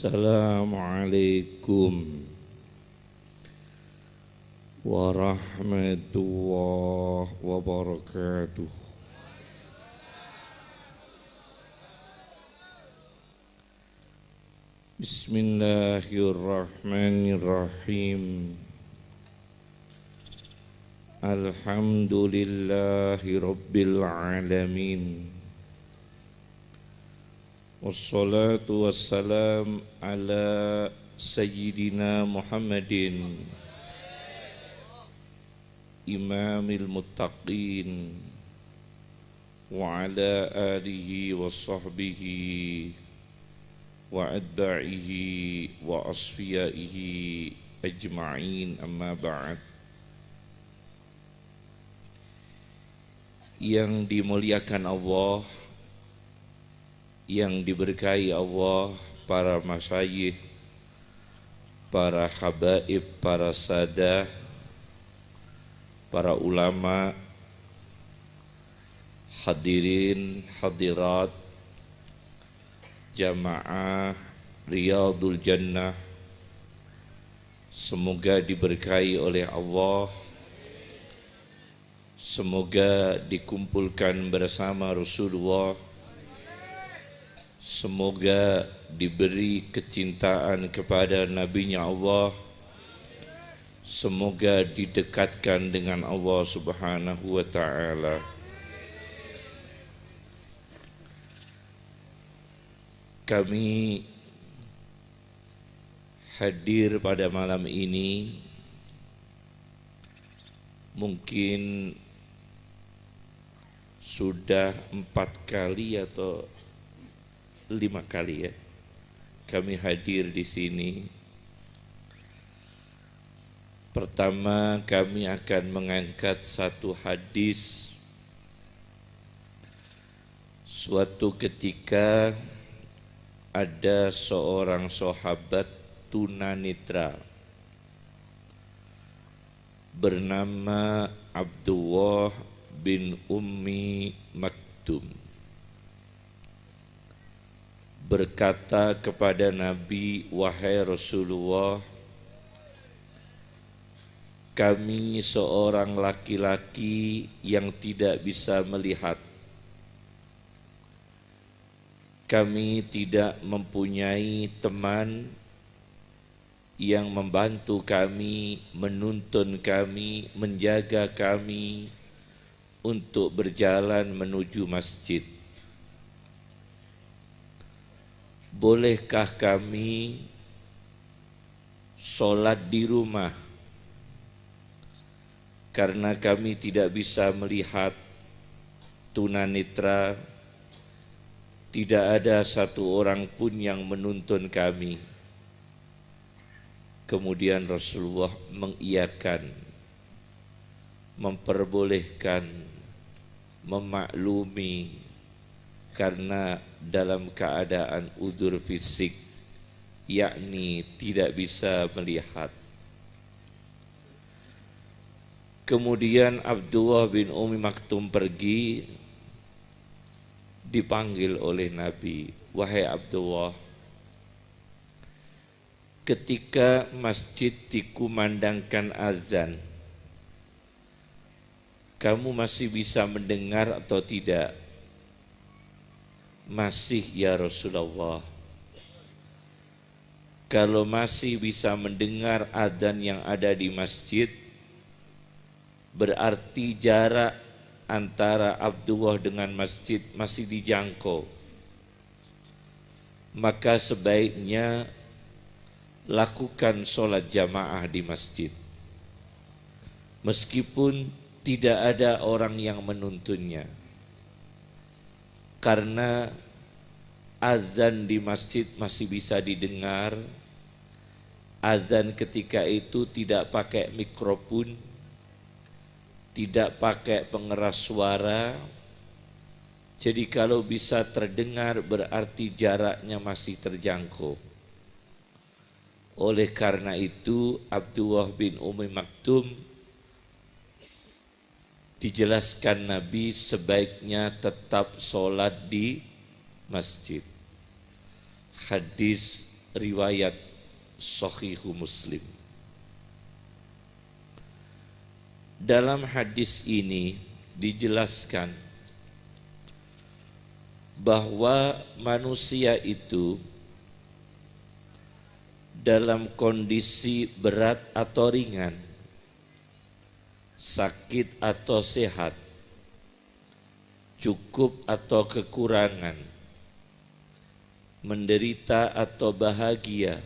Assalamualaikum warahmatullahi wabarakatuh. Bismillahirrahmanirrahim. Alhamdulillahi rabbil alamin. Wassalatu wassalam ala sayyidina Muhammadin imamil muttaqin wa ala alihi wa sahbihi wa atba'ihi wa asfiyaihi ajma'in, amma ba'd. Yang dimuliakan Allah, yang diberkahi Allah, para masyayikh, para habaib, para sadah, para ulama, hadirin, hadirat, jamaah Riyadul Jannah, semoga diberkahi oleh Allah, semoga dikumpulkan bersama Rasulullah, semoga diberi kecintaan kepada Nabi-Nya Allah, semoga didekatkan dengan Allah Subhanahu wa ta'ala. Kami hadir pada malam ini mungkin sudah 4 kali atau 5 kali ya kami hadir di sini. Pertama, kami akan mengangkat satu hadis. Suatu ketika ada seorang sahabat tunanetra bernama Abdullah bin Ummi Maktum, berkata kepada Nabi, "Wahai Rasulullah, kami seorang laki-laki yang tidak bisa melihat. Kami tidak mempunyai teman yang membantu kami, menuntun kami, menjaga kami untuk berjalan menuju masjid. Bolehkah kami sholat di rumah? Karena kami tidak bisa melihat tunanetra, tidak ada satu orang pun yang menuntun kami." Kemudian Rasulullah mengiyakan, memperbolehkan, memaklumi, karena dalam keadaan udzur fisik, yakni tidak bisa melihat. Kemudian Abdullah bin Ummi Maktum pergi, dipanggil oleh Nabi, "Wahai Abdullah, ketika masjid dikumandangkan azan, kamu masih bisa mendengar atau tidak?" "Masih ya Rasulullah." "Kalau masih bisa mendengar azan yang ada di masjid, berarti jarak antara Abdullah dengan masjid masih dijangkau. Maka sebaiknya lakukan sholat jamaah di masjid, meskipun tidak ada orang yang menuntunnya. Karena azan di masjid masih bisa didengar. Azan ketika itu tidak pakai mikrofon, tidak pakai pengeras suara. Jadi kalau bisa terdengar berarti jaraknya masih terjangkau. Oleh karena itu Abdullah bin Ummi Maktum dijelaskan Nabi sebaiknya tetap sholat di masjid. Hadis riwayat Shahihu Muslim. Dalam hadis ini dijelaskan bahwa manusia itu dalam kondisi berat atau ringan, sakit atau sehat, cukup atau kekurangan, menderita atau bahagia,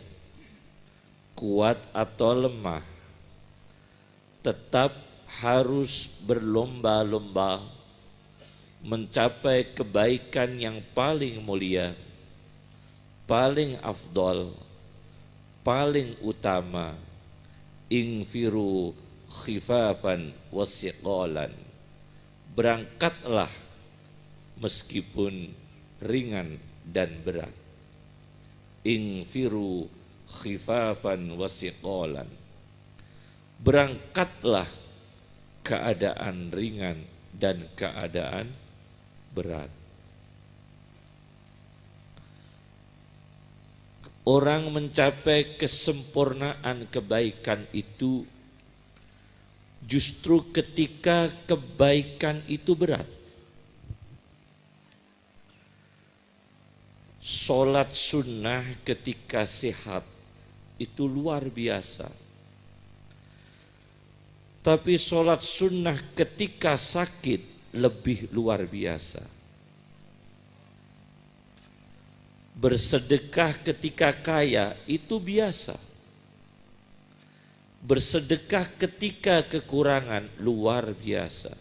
kuat atau lemah, tetap harus berlomba-lomba mencapai kebaikan yang paling mulia, paling afdol, paling utama. Infiru khifafan wasiqalan, berangkatlah meskipun ringan dan berat. Infiru khifafan wasiqalan, berangkatlah keadaan ringan dan keadaan berat. Orang mencapai kesempurnaan kebaikan itu justru ketika kebaikan itu berat. Sholat sunnah ketika sehat itu luar biasa. Tapi sholat sunnah ketika sakit lebih luar biasa. Bersedekah ketika kaya itu biasa. Bersedekah ketika kekurangan luar biasa.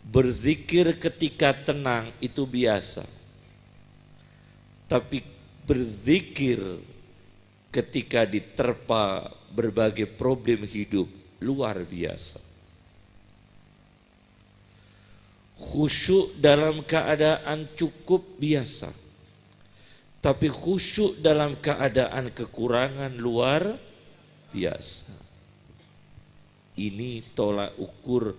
Berzikir ketika tenang itu biasa. Tapi berzikir ketika diterpa berbagai problem hidup luar biasa. Khusyuk dalam keadaan cukup biasa, tapi khusyuk dalam keadaan kekurangan luar biasa. Ini tolak ukur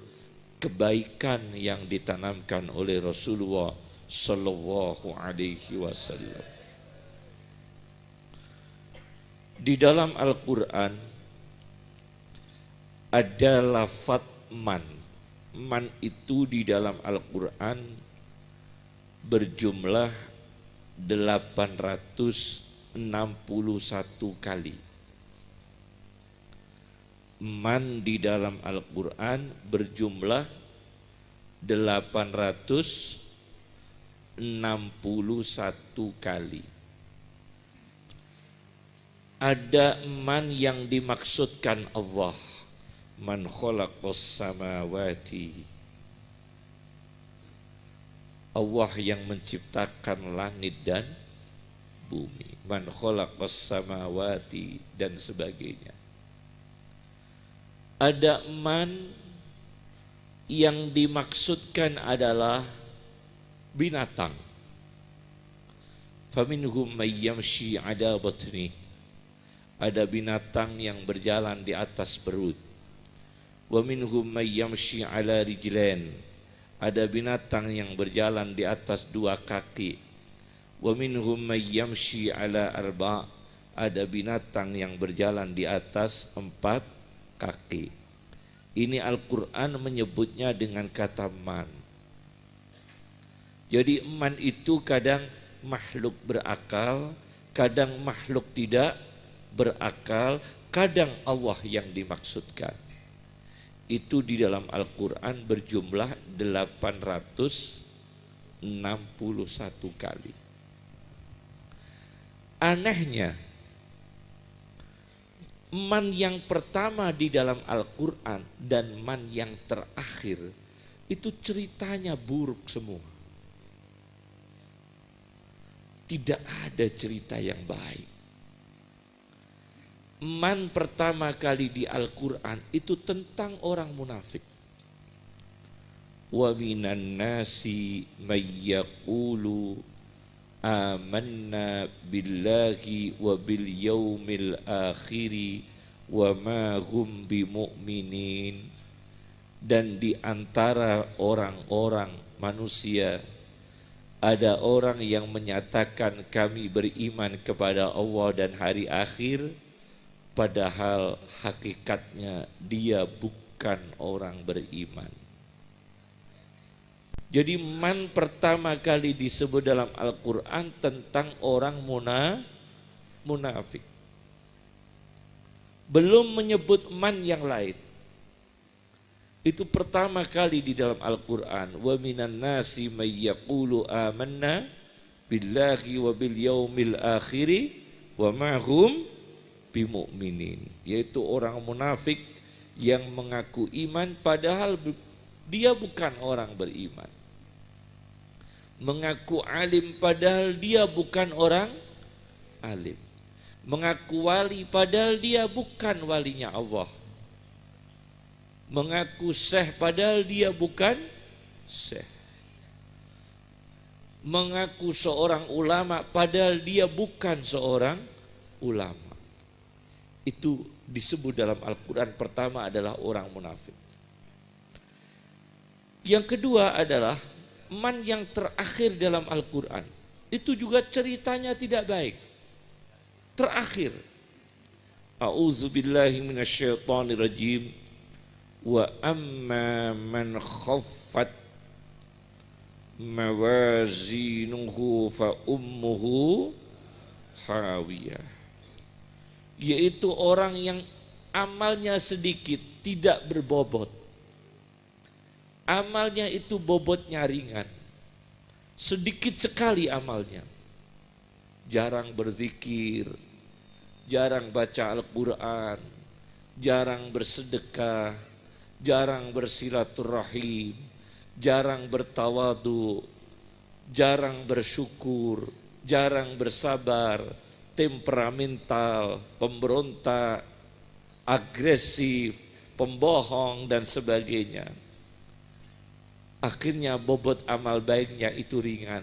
kebaikan yang ditanamkan oleh Rasulullah Sallallahu Alaihi Wasallam. Di dalam Al-Quran ada lafaz man. Man itu di dalam Al-Quran berjumlah 861 kali. Man di dalam Al-Quran berjumlah 861 kali. Ada man yang dimaksudkan Allah, man khalaqas samawati, Allah yang menciptakan langit dan bumi, man khalaqas samawati dan sebagainya. Ada man yang dimaksudkan adalah binatang, faminhum may yamshi ala batni, ada binatang yang berjalan di atas perut. Wa minhum may yamshi ala rijlain, ada binatang yang berjalan di atas dua kaki. Wa minhum may yamshi ala arba, ada binatang yang berjalan di atas 4 kaki. Ini Al-Quran menyebutnya dengan kata man. Jadi man itu kadang makhluk berakal, kadang makhluk tidak berakal, kadang Allah yang dimaksudkan. Itu di dalam Al-Quran berjumlah 861 kali. Anehnya, man yang pertama di dalam Al-Quran dan man yang terakhir itu ceritanya buruk semua. Tidak ada cerita yang baik. Man pertama kali di Al-Quran itu tentang orang munafik. Wa minan nasi may yaqulu amanna billahi wa bil yaumil akhiri wa ma hum bimu'minin. Dan di antara orang-orang manusia Ada orang yang menyatakan kami beriman kepada Allah dan hari akhir, padahal hakikatnya dia bukan orang beriman. Jadi man pertama kali disebut dalam Al-Quran tentang orang munafik. Belum menyebut man yang lain. Itu pertama kali di dalam Al-Quran. Wa minan nasi may yaqulu amanna billahi wa bil yaumil akhiri wa ma hum bimu'minin. Yaitu orang munafik yang mengaku iman padahal dia bukan orang beriman. Mengaku alim padahal dia bukan orang alim. Mengaku wali padahal dia bukan walinya Allah. Mengaku syekh padahal dia bukan syekh. Mengaku seorang ulama padahal dia bukan seorang ulama. Itu disebut dalam Al-Quran. Pertama adalah orang munafik. Yang kedua adalah man yang terakhir dalam Al-Quran. Itu juga ceritanya tidak baik. Terakhir. A'udzubillahi minasyaitonirrajim. Wa amma man khaffat mawazinuhu fa ummuhu hawiyah. Yaitu orang yang amalnya sedikit, tidak berbobot. Amalnya itu bobotnya ringan. Sedikit sekali amalnya. Jarang berzikir, jarang baca Al-Quran, jarang bersedekah, jarang bersilaturahim, jarang bertawadu, jarang bersyukur, jarang bersabar, temperamental, pemberontak, agresif, pembohong dan sebagainya. Akhirnya bobot amal baiknya itu ringan.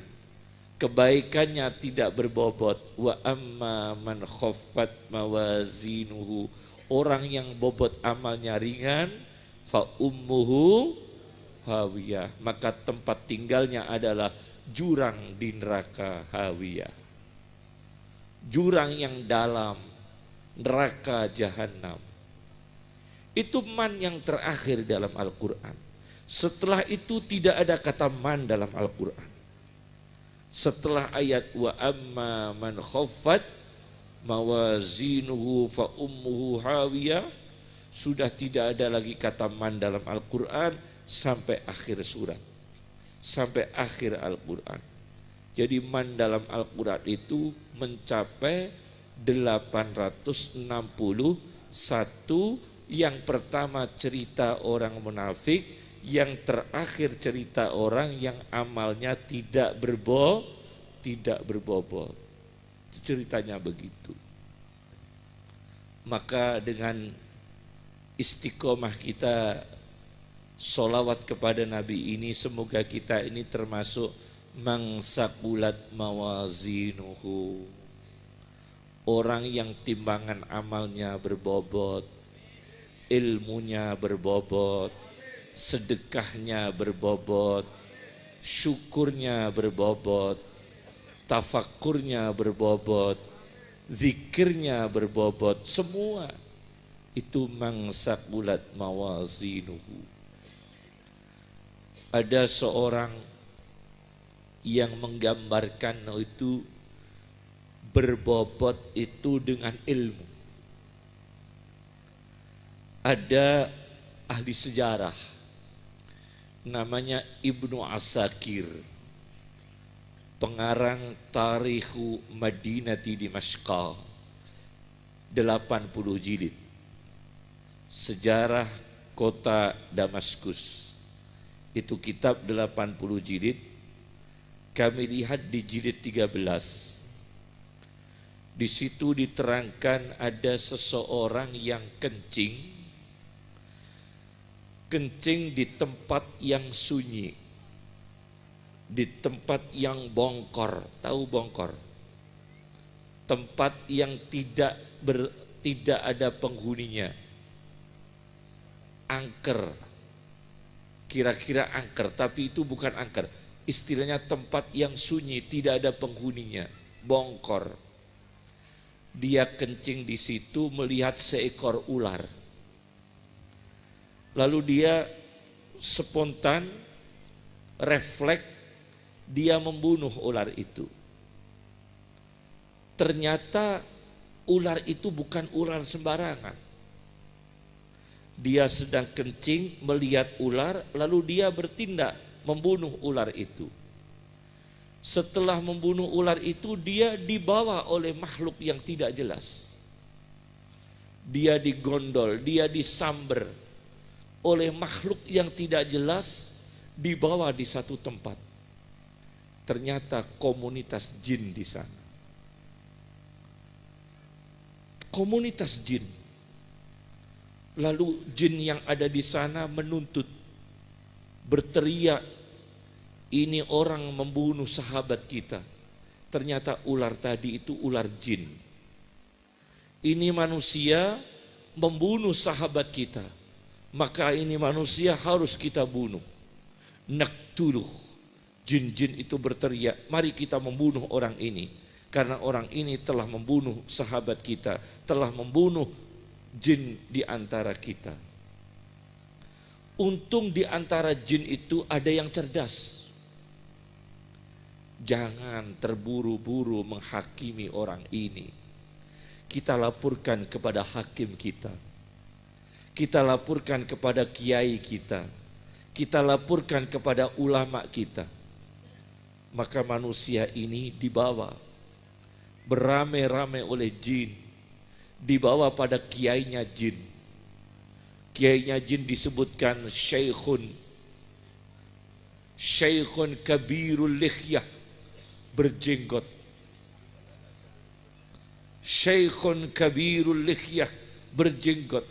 Kebaikannya tidak berbobot. Wa amma man khaffat mawazinuhu. Orang yang bobot amalnya ringan, fa ummuhu hawiyah, maka tempat tinggalnya adalah jurang di neraka hawiyah. Jurang yang dalam, neraka jahanam. Itu man yang terakhir dalam Al-Quran. Setelah itu tidak ada kata man dalam Al-Quran. Setelah ayat wa amma man khaffat mawazinuhu fa ummuhu hawiyah, sudah tidak ada lagi kata man dalam Al-Quran sampai akhir surat, sampai akhir Al-Quran. Jadi man dalam Al-Quran itu mencapai 861. Yang pertama cerita orang munafik, yang terakhir cerita orang yang amalnya tidak berbobot. Ceritanya begitu. Maka dengan istiqomah kita sholawat kepada Nabi ini, semoga kita ini termasuk mangsakulat mawazinuhu, orang yang timbangan amalnya berbobot, ilmunya berbobot, sedekahnya berbobot, syukurnya berbobot, tafakurnya berbobot, zikirnya berbobot, semua itu mangsakulat mawazinuhu. Ada seorang yang menggambarkan itu berbobot itu dengan ilmu. Ada ahli sejarah namanya Ibnu Asakir, pengarang Tarikhu Madinati Dimashqa, 80 jilid. Sejarah kota Damaskus. Itu kitab 80 jilid. Kami lihat di jilid 13. Di situ diterangkan ada seseorang yang kencing di tempat yang sunyi, di tempat yang bongkor. Tahu bongkor? Tempat yang tidak ada penghuninya. Angker, kira-kira angker, tapi itu bukan angker, istilahnya tempat yang sunyi, tidak ada penghuninya, bongkor. Dia kencing di situ melihat seekor ular. Lalu dia spontan, refleks, dia membunuh ular itu. Ternyata ular itu bukan ular sembarangan. Dia sedang kencing melihat ular, lalu dia bertindak membunuh ular itu. Setelah membunuh ular itu, dia dibawa oleh makhluk yang tidak jelas. Dia digondol, dia disamber oleh makhluk yang tidak jelas, dibawa di satu tempat. Ternyata komunitas jin di sana. Komunitas jin. Lalu jin yang ada di sana menuntut, berteriak, ini orang membunuh sahabat kita. Ternyata ular tadi itu ular jin. Ini manusia membunuh sahabat kita, maka ini manusia harus kita bunuh. Naktuluh. Jin-jin itu berteriak, mari kita membunuh orang ini. Karena orang ini telah membunuh sahabat kita, telah membunuh jin di antara kita. Untung di antara jin itu ada yang cerdas. Jangan terburu-buru menghakimi orang ini. Kita laporkan kepada hakim kita. Kita laporkan kepada kiai kita. Kita laporkan kepada ulama kita. Maka manusia ini dibawa beramai-ramai oleh jin, dibawa pada kiainya jin. Kiainya jin disebutkan Syekhun kabirul lihyah, berjenggot. Syekhun kabirul lihyah, berjenggot.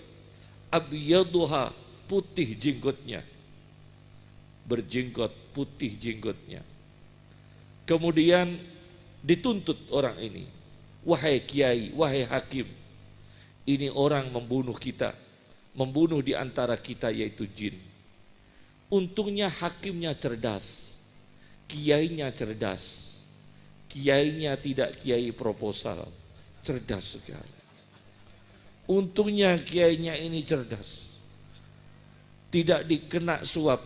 Abyaduha, putih jenggotnya. Berjenggot, putih jenggotnya. Kemudian dituntut orang ini, wahai kiai, wahai hakim, ini orang membunuh kita, membunuh di antara kita yaitu jin. Untungnya hakimnya cerdas, kiainya cerdas. Kiainya tidak kiai proposal, cerdas sekali. Untungnya kiainya ini cerdas, tidak dikena suap,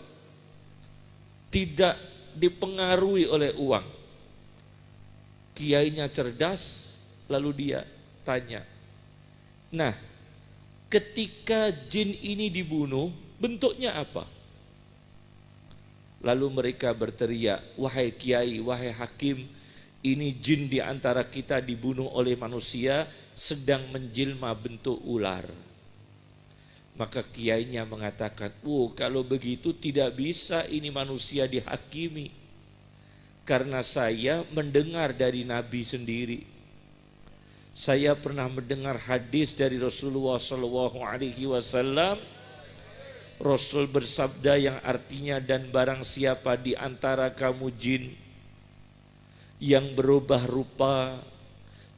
tidak dipengaruhi oleh uang. Kiainya cerdas, lalu dia tanya, nah ketika jin ini dibunuh, bentuknya apa? Lalu mereka berteriak, wahai kiai, wahai hakim, ini jin di antara kita dibunuh oleh manusia sedang menjelma bentuk ular. Maka kiainya mengatakan, kalau begitu tidak bisa ini manusia dihakimi. Karena saya mendengar dari Nabi sendiri. Saya pernah mendengar hadis dari Rasulullah SAW. Rasul bersabda yang artinya, dan barang siapa di antara kamu jin yang berubah rupa,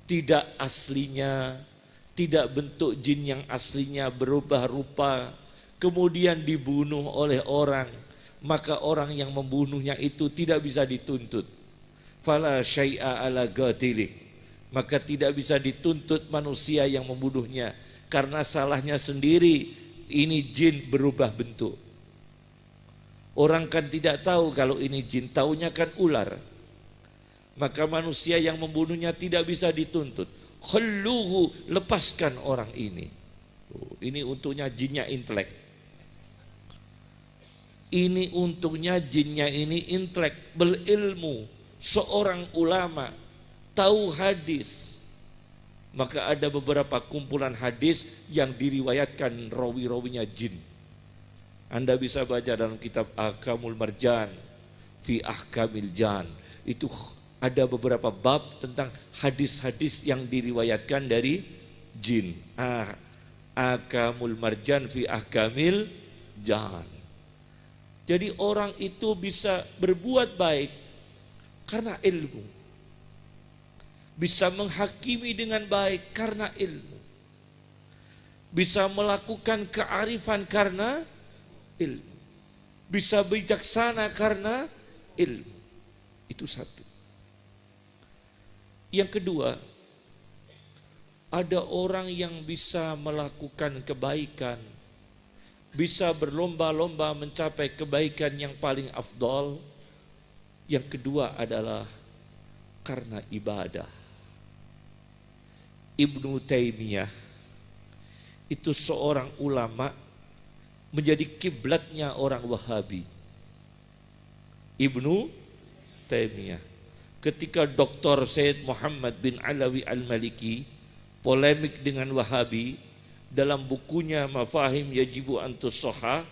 tidak aslinya, tidak bentuk jin yang aslinya, berubah rupa, kemudian dibunuh oleh orang, maka orang yang membunuhnya itu tidak bisa dituntut. Fala syai'a ala qatilih, maka tidak bisa dituntut manusia yang membunuhnya, karena salahnya sendiri. Ini jin berubah bentuk. Orang kan tidak tahu kalau ini jin, taunya kan ular. Maka manusia yang membunuhnya tidak bisa dituntut. Khalluhu, lepaskan orang ini. Ini untungnya jinnya intelek. Ini untungnya jinnya ini intelek, berilmu, seorang ulama, tahu hadis. Maka ada beberapa kumpulan hadis yang diriwayatkan rawi-rawinya jin. Anda bisa baca dalam kitab Ahkamul Marjan fi Ahkamil Jan. Itu ada beberapa bab tentang hadis-hadis yang diriwayatkan dari jin. Ahkamul Marjan fi Ahkamil Jan. Jadi orang itu bisa berbuat baik karena ilmu. Bisa menghakimi dengan baik karena ilmu. Bisa melakukan kearifan karena ilmu. Bisa bijaksana karena ilmu. Itu satu. Yang kedua, ada orang yang bisa melakukan kebaikan, bisa berlomba-lomba mencapai kebaikan yang paling afdol. Yang kedua adalah karena ibadah. Ibnu Taimiyah itu seorang ulama, menjadi kiblatnya orang Wahabi. Ibnu Taimiyah. Ketika Dr. Said Muhammad bin Alawi Al-Maliki polemik dengan Wahabi, dalam bukunya Mafahim Yajibu Antussoha,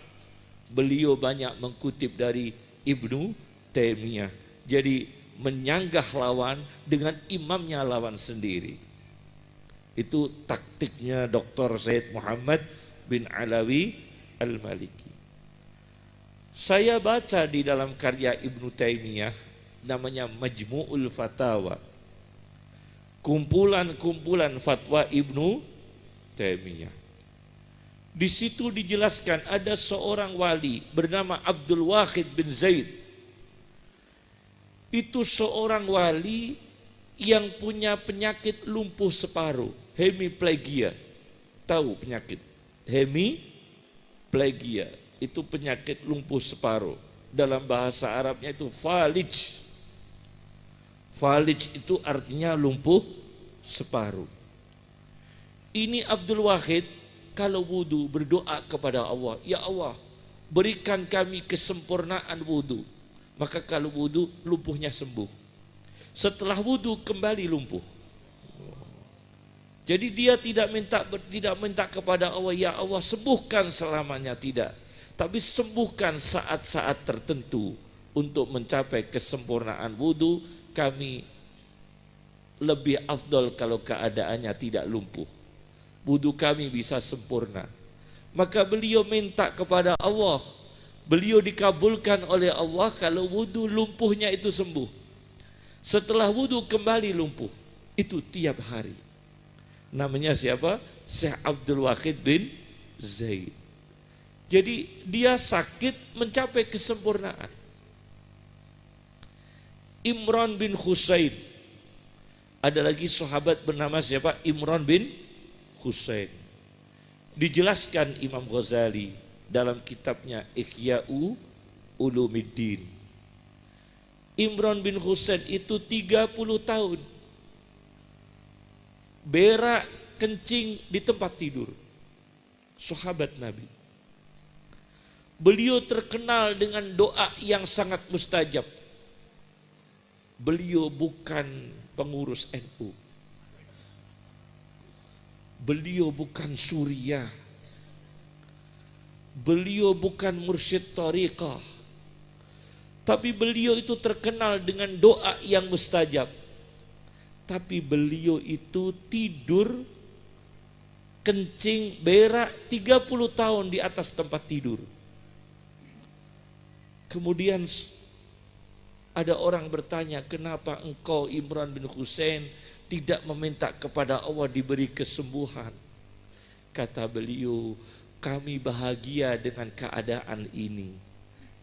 beliau banyak mengkutip dari Ibnu Taimiyah. Jadi menyanggah lawan dengan imamnya lawan sendiri. Itu taktiknya Dr. Said Muhammad bin Alawi Al-Maliki. Saya baca di dalam karya Ibnu Taimiyah, namanya Majmu'ul Fatawa, kumpulan-kumpulan fatwa Ibnu Taimiyah. Di situ dijelaskan ada seorang wali bernama Abdul Wahid bin Zaid. Itu seorang wali yang punya penyakit lumpuh separuh, hemiplegia. Tahu penyakit hemiplegia? Itu penyakit lumpuh separuh. Dalam bahasa Arabnya itu falij. Falij itu artinya lumpuh separuh. Ini Abdul Wahid kalau wudu berdoa kepada Allah, ya Allah berikan kami kesempurnaan wudu. Maka kalau wudu lumpuhnya sembuh. Setelah wudu kembali lumpuh. Jadi dia tidak minta kepada Allah, ya Allah sembuhkan selamanya, tidak. Tapi sembuhkan saat-saat tertentu untuk mencapai kesempurnaan wudu. Kami lebih afdol kalau keadaannya tidak lumpuh. Wudu kami bisa sempurna. Maka beliau minta kepada Allah. Beliau dikabulkan oleh Allah kalau wudu lumpuhnya itu sembuh. Setelah wudu kembali lumpuh. Itu tiap hari. Namanya siapa? Syekh Abdul Wahid bin Zaid. Jadi dia sakit mencapai kesempurnaan. Imran bin Husain. Ada lagi sahabat bernama siapa? Imran bin Husain. Dijelaskan Imam Ghazali dalam kitabnya Ihya'u Ulumiddin. Imran bin Husain itu 30 tahun berak kencing di tempat tidur. Sahabat Nabi. Beliau terkenal dengan doa yang sangat mustajab. Beliau bukan pengurus NU. Beliau bukan Suriah. Beliau bukan mursyid tariqah. Tapi beliau itu terkenal dengan doa yang mustajab. Tapi beliau itu tidur kencing berak 30 tahun di atas tempat tidur. Kemudian ada orang bertanya, kenapa engkau Imran bin Husain tidak meminta kepada Allah diberi kesembuhan? Kata beliau, kami bahagia dengan keadaan ini.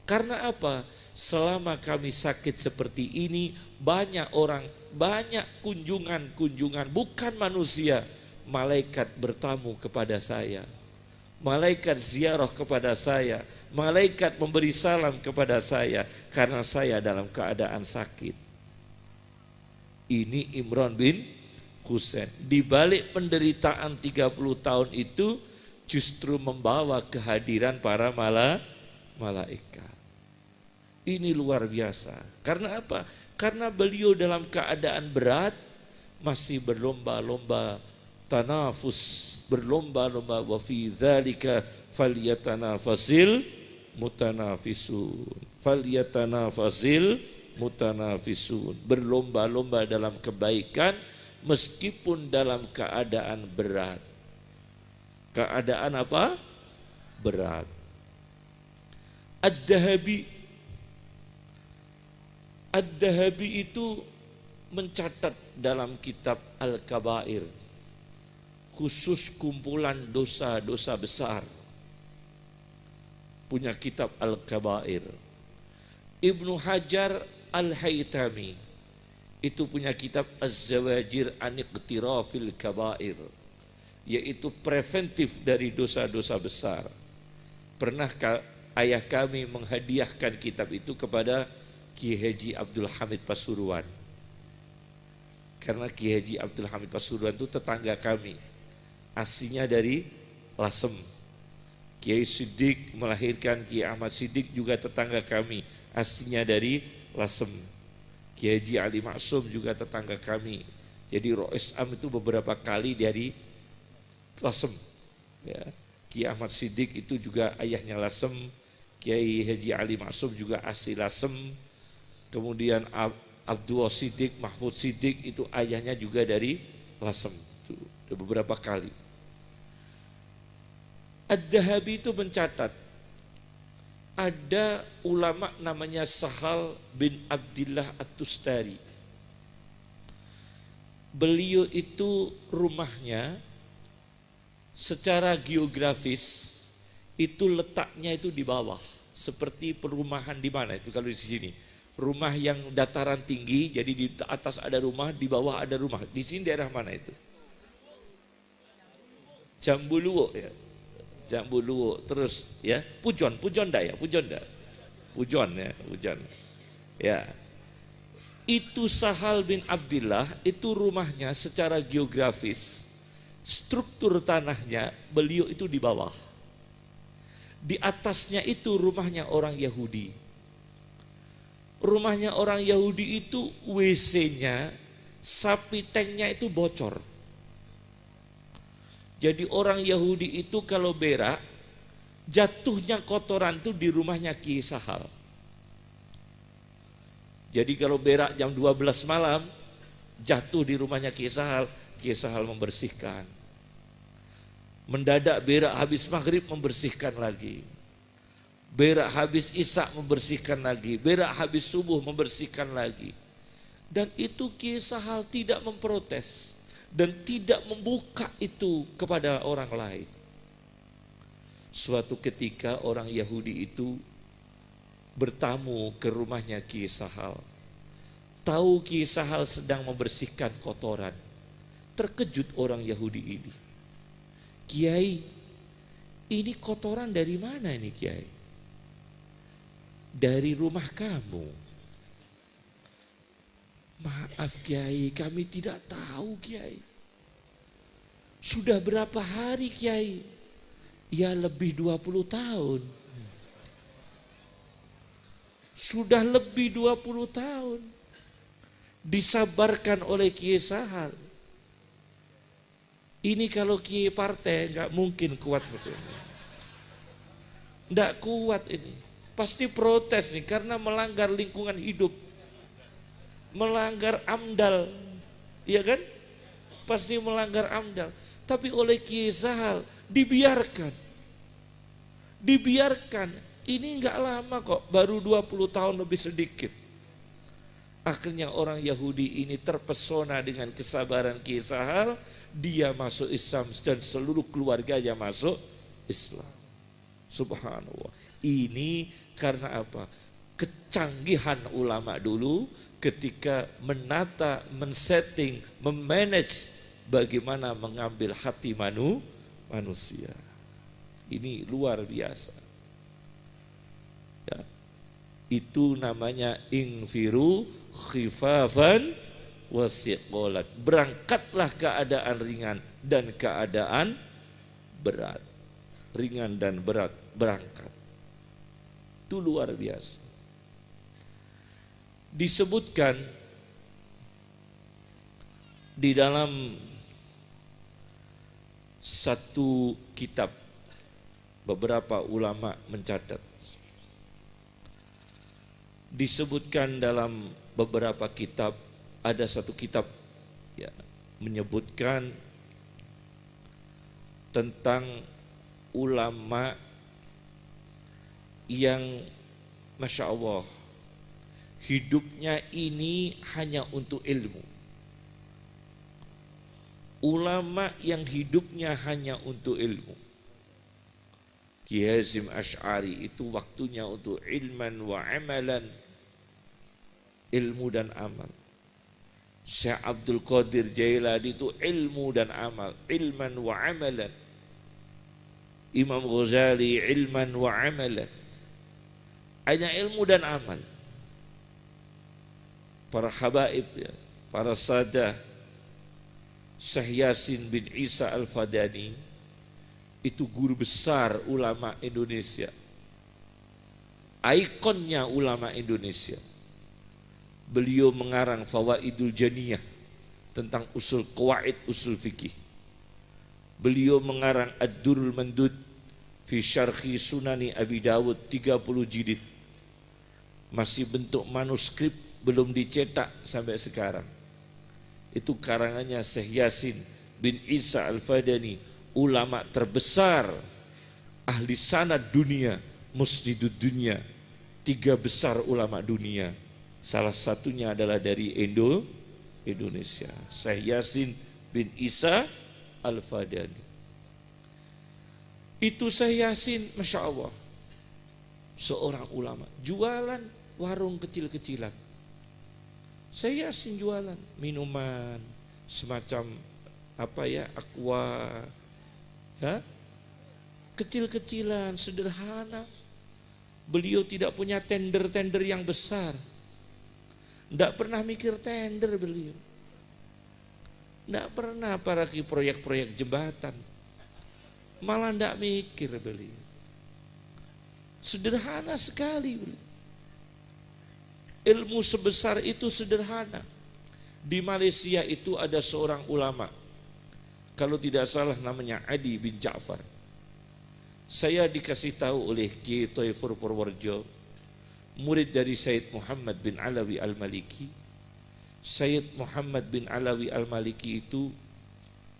Karena apa? Selama kami sakit seperti ini, banyak orang, banyak kunjungan, bukan manusia, malaikat bertamu kepada saya. Malaikat ziarah kepada saya, malaikat memberi salam kepada saya karena saya dalam keadaan sakit. Ini Imran bin Husain. Di balik penderitaan 30 tahun itu justru membawa kehadiran para malaikat. Ini luar biasa. Karena apa? Karena beliau dalam keadaan berat masih berlomba-lomba tanafus, berlomba-lomba, wa fi dzalika falyatanafasil mutanafisun. Falyatanafasil mutanafisun. Berlomba-lomba dalam kebaikan meskipun dalam keadaan berat. Keadaan apa? Berat. Ad-Dahabi itu mencatat dalam kitab Al-Kabair, khusus kumpulan dosa-dosa besar. Punya kitab Al-Kabair. Ibnu Hajar Al-Haytami itu punya kitab Az-Zawajir an Iqtirafil Kabair, yaitu preventif dari dosa-dosa besar. Pernahkah ayah kami menghadiahkan kitab itu kepada Ki Haji Abdul Hamid Pasuruan? Karena Ki Haji Abdul Hamid Pasuruan itu tetangga kami, aslinya dari Lasem. Kiai Siddiq melahirkan Kiai Ahmad Siddiq juga tetangga kami, aslinya dari Lasem. Kiai Haji Ali Maksum juga tetangga kami. Jadi Rois Am itu beberapa kali dari Lasem. Ya. Kiai Ahmad Siddiq itu juga ayahnya Lasem. Kiai Haji Ali Maksum juga asli Lasem. Kemudian Abdul Siddiq, Mahfud Siddiq itu ayahnya juga dari Lasem. Itu beberapa kali. Ad-Dahabi itu mencatat ada ulama namanya Sahal bin Abdillah At-Tustari. Beliau itu rumahnya secara geografis itu letaknya itu di bawah, seperti perumahan di mana itu kalau di sini. Rumah yang dataran tinggi, jadi di atas ada rumah, di bawah ada rumah. Di sini daerah mana itu? Jambuluwo ya. Jambuluwo, terus ya Pujon dah ya, Pujon ya. Itu Sahal bin Abdillah, itu rumahnya secara geografis, struktur tanahnya beliau itu di bawah. Di atasnya itu rumahnya orang Yahudi. Rumahnya orang Yahudi itu WC-nya, sapi tanknya itu bocor. Jadi orang Yahudi itu kalau berak, jatuhnya kotoran itu di rumahnya Ki Sahal. Jadi kalau berak jam 12 malam, jatuh di rumahnya Ki Sahal membersihkan. Mendadak berak habis maghrib membersihkan lagi. Berak habis isya membersihkan lagi. Berak habis subuh membersihkan lagi. Dan itu Ki Sahal tidak memprotes dan tidak membuka itu kepada orang lain. Suatu ketika orang Yahudi itu bertamu ke rumahnya Ki Sahal. Tahu Ki Sahal sedang membersihkan kotoran. Terkejut orang Yahudi ini. Kiai, ini kotoran dari mana ini Kiai? Dari rumah kamu. Maaf Kiai, kami tidak tahu Kiai. Sudah berapa hari Kiai? Ya lebih 20 tahun. Sudah lebih 20 tahun. Disabarkan oleh Kiai Sahal. Ini kalau Kiai partai nggak mungkin kuat seperti ini. Nggak kuat ini. Pasti protes nih karena melanggar lingkungan hidup. Melanggar AMDAL, iya kan? Pasti melanggar AMDAL. Tapi oleh Kiai Sahal dibiarkan. Dibiarkan. Ini enggak lama kok, baru 20 tahun lebih sedikit. Akhirnya orang Yahudi ini terpesona dengan kesabaran Kiai Sahal, dia masuk Islam dan seluruh keluarganya masuk Islam. Subhanallah. Ini karena apa? Kecanggihan ulama dulu ketika menata, men-setting, memanage bagaimana mengambil hati manusia. Ini luar biasa. Ya. Itu namanya infiru khifafan wasiqolat. Berangkatlah keadaan ringan dan keadaan berat. Ringan dan berat berangkat. Itu luar biasa. Disebutkan di dalam satu kitab, beberapa ulama mencatat. Disebutkan dalam beberapa kitab, ada satu kitab ya, menyebutkan tentang ulama yang Masya Allah hidupnya ini hanya untuk ilmu. Ulama yang hidupnya hanya untuk ilmu. Ki Hazim Asy'ari itu waktunya untuk ilman wa amalan. ilmu dan amal. Syekh Abdul Qadir Jailani itu ilmu dan amal, ilman wa amalan. Imam Ghazali ilman wa amalan. Hanya ilmu dan amal. Para habaib ya, para sadah, Syekh Yasin bin Isa Al-Fadani itu guru besar ulama Indonesia, ikonnya ulama Indonesia. Beliau mengarang Fawaidul Janiyah tentang usul qawaid usul fikih. Beliau mengarang Ad-Durrul Mandud fi Syarhi Sunani Abi Dawud 30 jilid. Masih bentuk manuskrip, belum dicetak sampai sekarang. Itu karangannya Syekh Yasin bin Isa Al-Fadani, ulama terbesar ahli sanad dunia, musnidud dunia, 3 besar ulama dunia. Salah satunya adalah dari Indonesia, Syekh Yasin bin Isa Al-Fadani. Itu Syekh Yasin, Masya Allah, seorang ulama, jualan warung kecil-kecilan. Syekh Yasin jualan minuman semacam aqua, ya, kecil-kecilan, sederhana. Beliau tidak punya tender-tender yang besar. Tidak pernah mikir tender beliau. Tidak pernah apalagi proyek-proyek jembatan. Malah tidak mikir beliau. Sederhana sekali beliau. Ilmu sebesar itu sederhana. Di Malaysia itu ada seorang ulama, kalau tidak salah namanya Adi bin Ja'far. Saya dikasih tahu oleh Kiai Thaifur Purworejo, murid dari Sayyid Muhammad bin Alawi Al-Maliki. Sayyid Muhammad bin Alawi Al-Maliki itu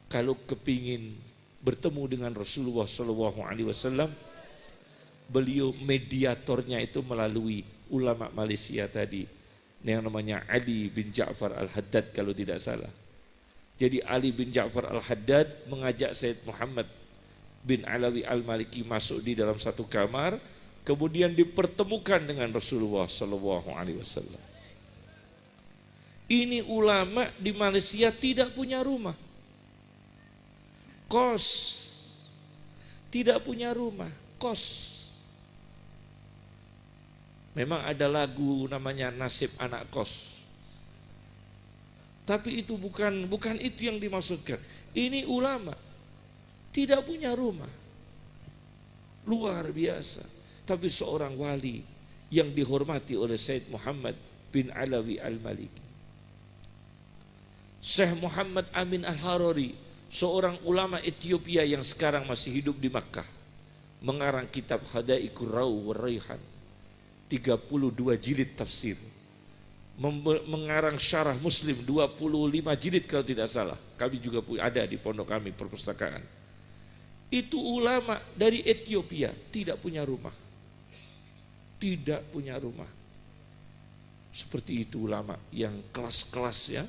kalau kepingin bertemu dengan Rasulullah SAW, beliau mediatornya itu melalui ulama Malaysia tadi, yang namanya Ali bin Ja'far Al-Haddad kalau tidak salah. Jadi Ali bin Ja'far Al-Haddad mengajak Sayyid Muhammad bin Alawi Al-Maliki masuk di dalam satu kamar, kemudian dipertemukan dengan Rasulullah SAW. Ini ulama di Malaysia tidak punya rumah, kos, tidak punya rumah, kos. Memang ada lagu namanya Nasib Anak Kos, tapi itu bukan itu yang dimaksudkan. Ini ulama tidak punya rumah, luar biasa, tapi seorang wali yang dihormati oleh Sayyid Muhammad bin Alawi Al-Maliki. Syekh Muhammad Amin Al-Harari, seorang ulama Ethiopia yang sekarang masih hidup di Makkah, mengarang kitab Hadaiqur Raw wa Raihan, 32 jilid tafsir, mengarang syarah Muslim 25 jilid kalau tidak salah. Kami juga ada di pondok kami perpustakaan. Itu ulama dari Ethiopia, tidak punya rumah. Tidak punya rumah. Seperti itu ulama yang kelas-kelas ya,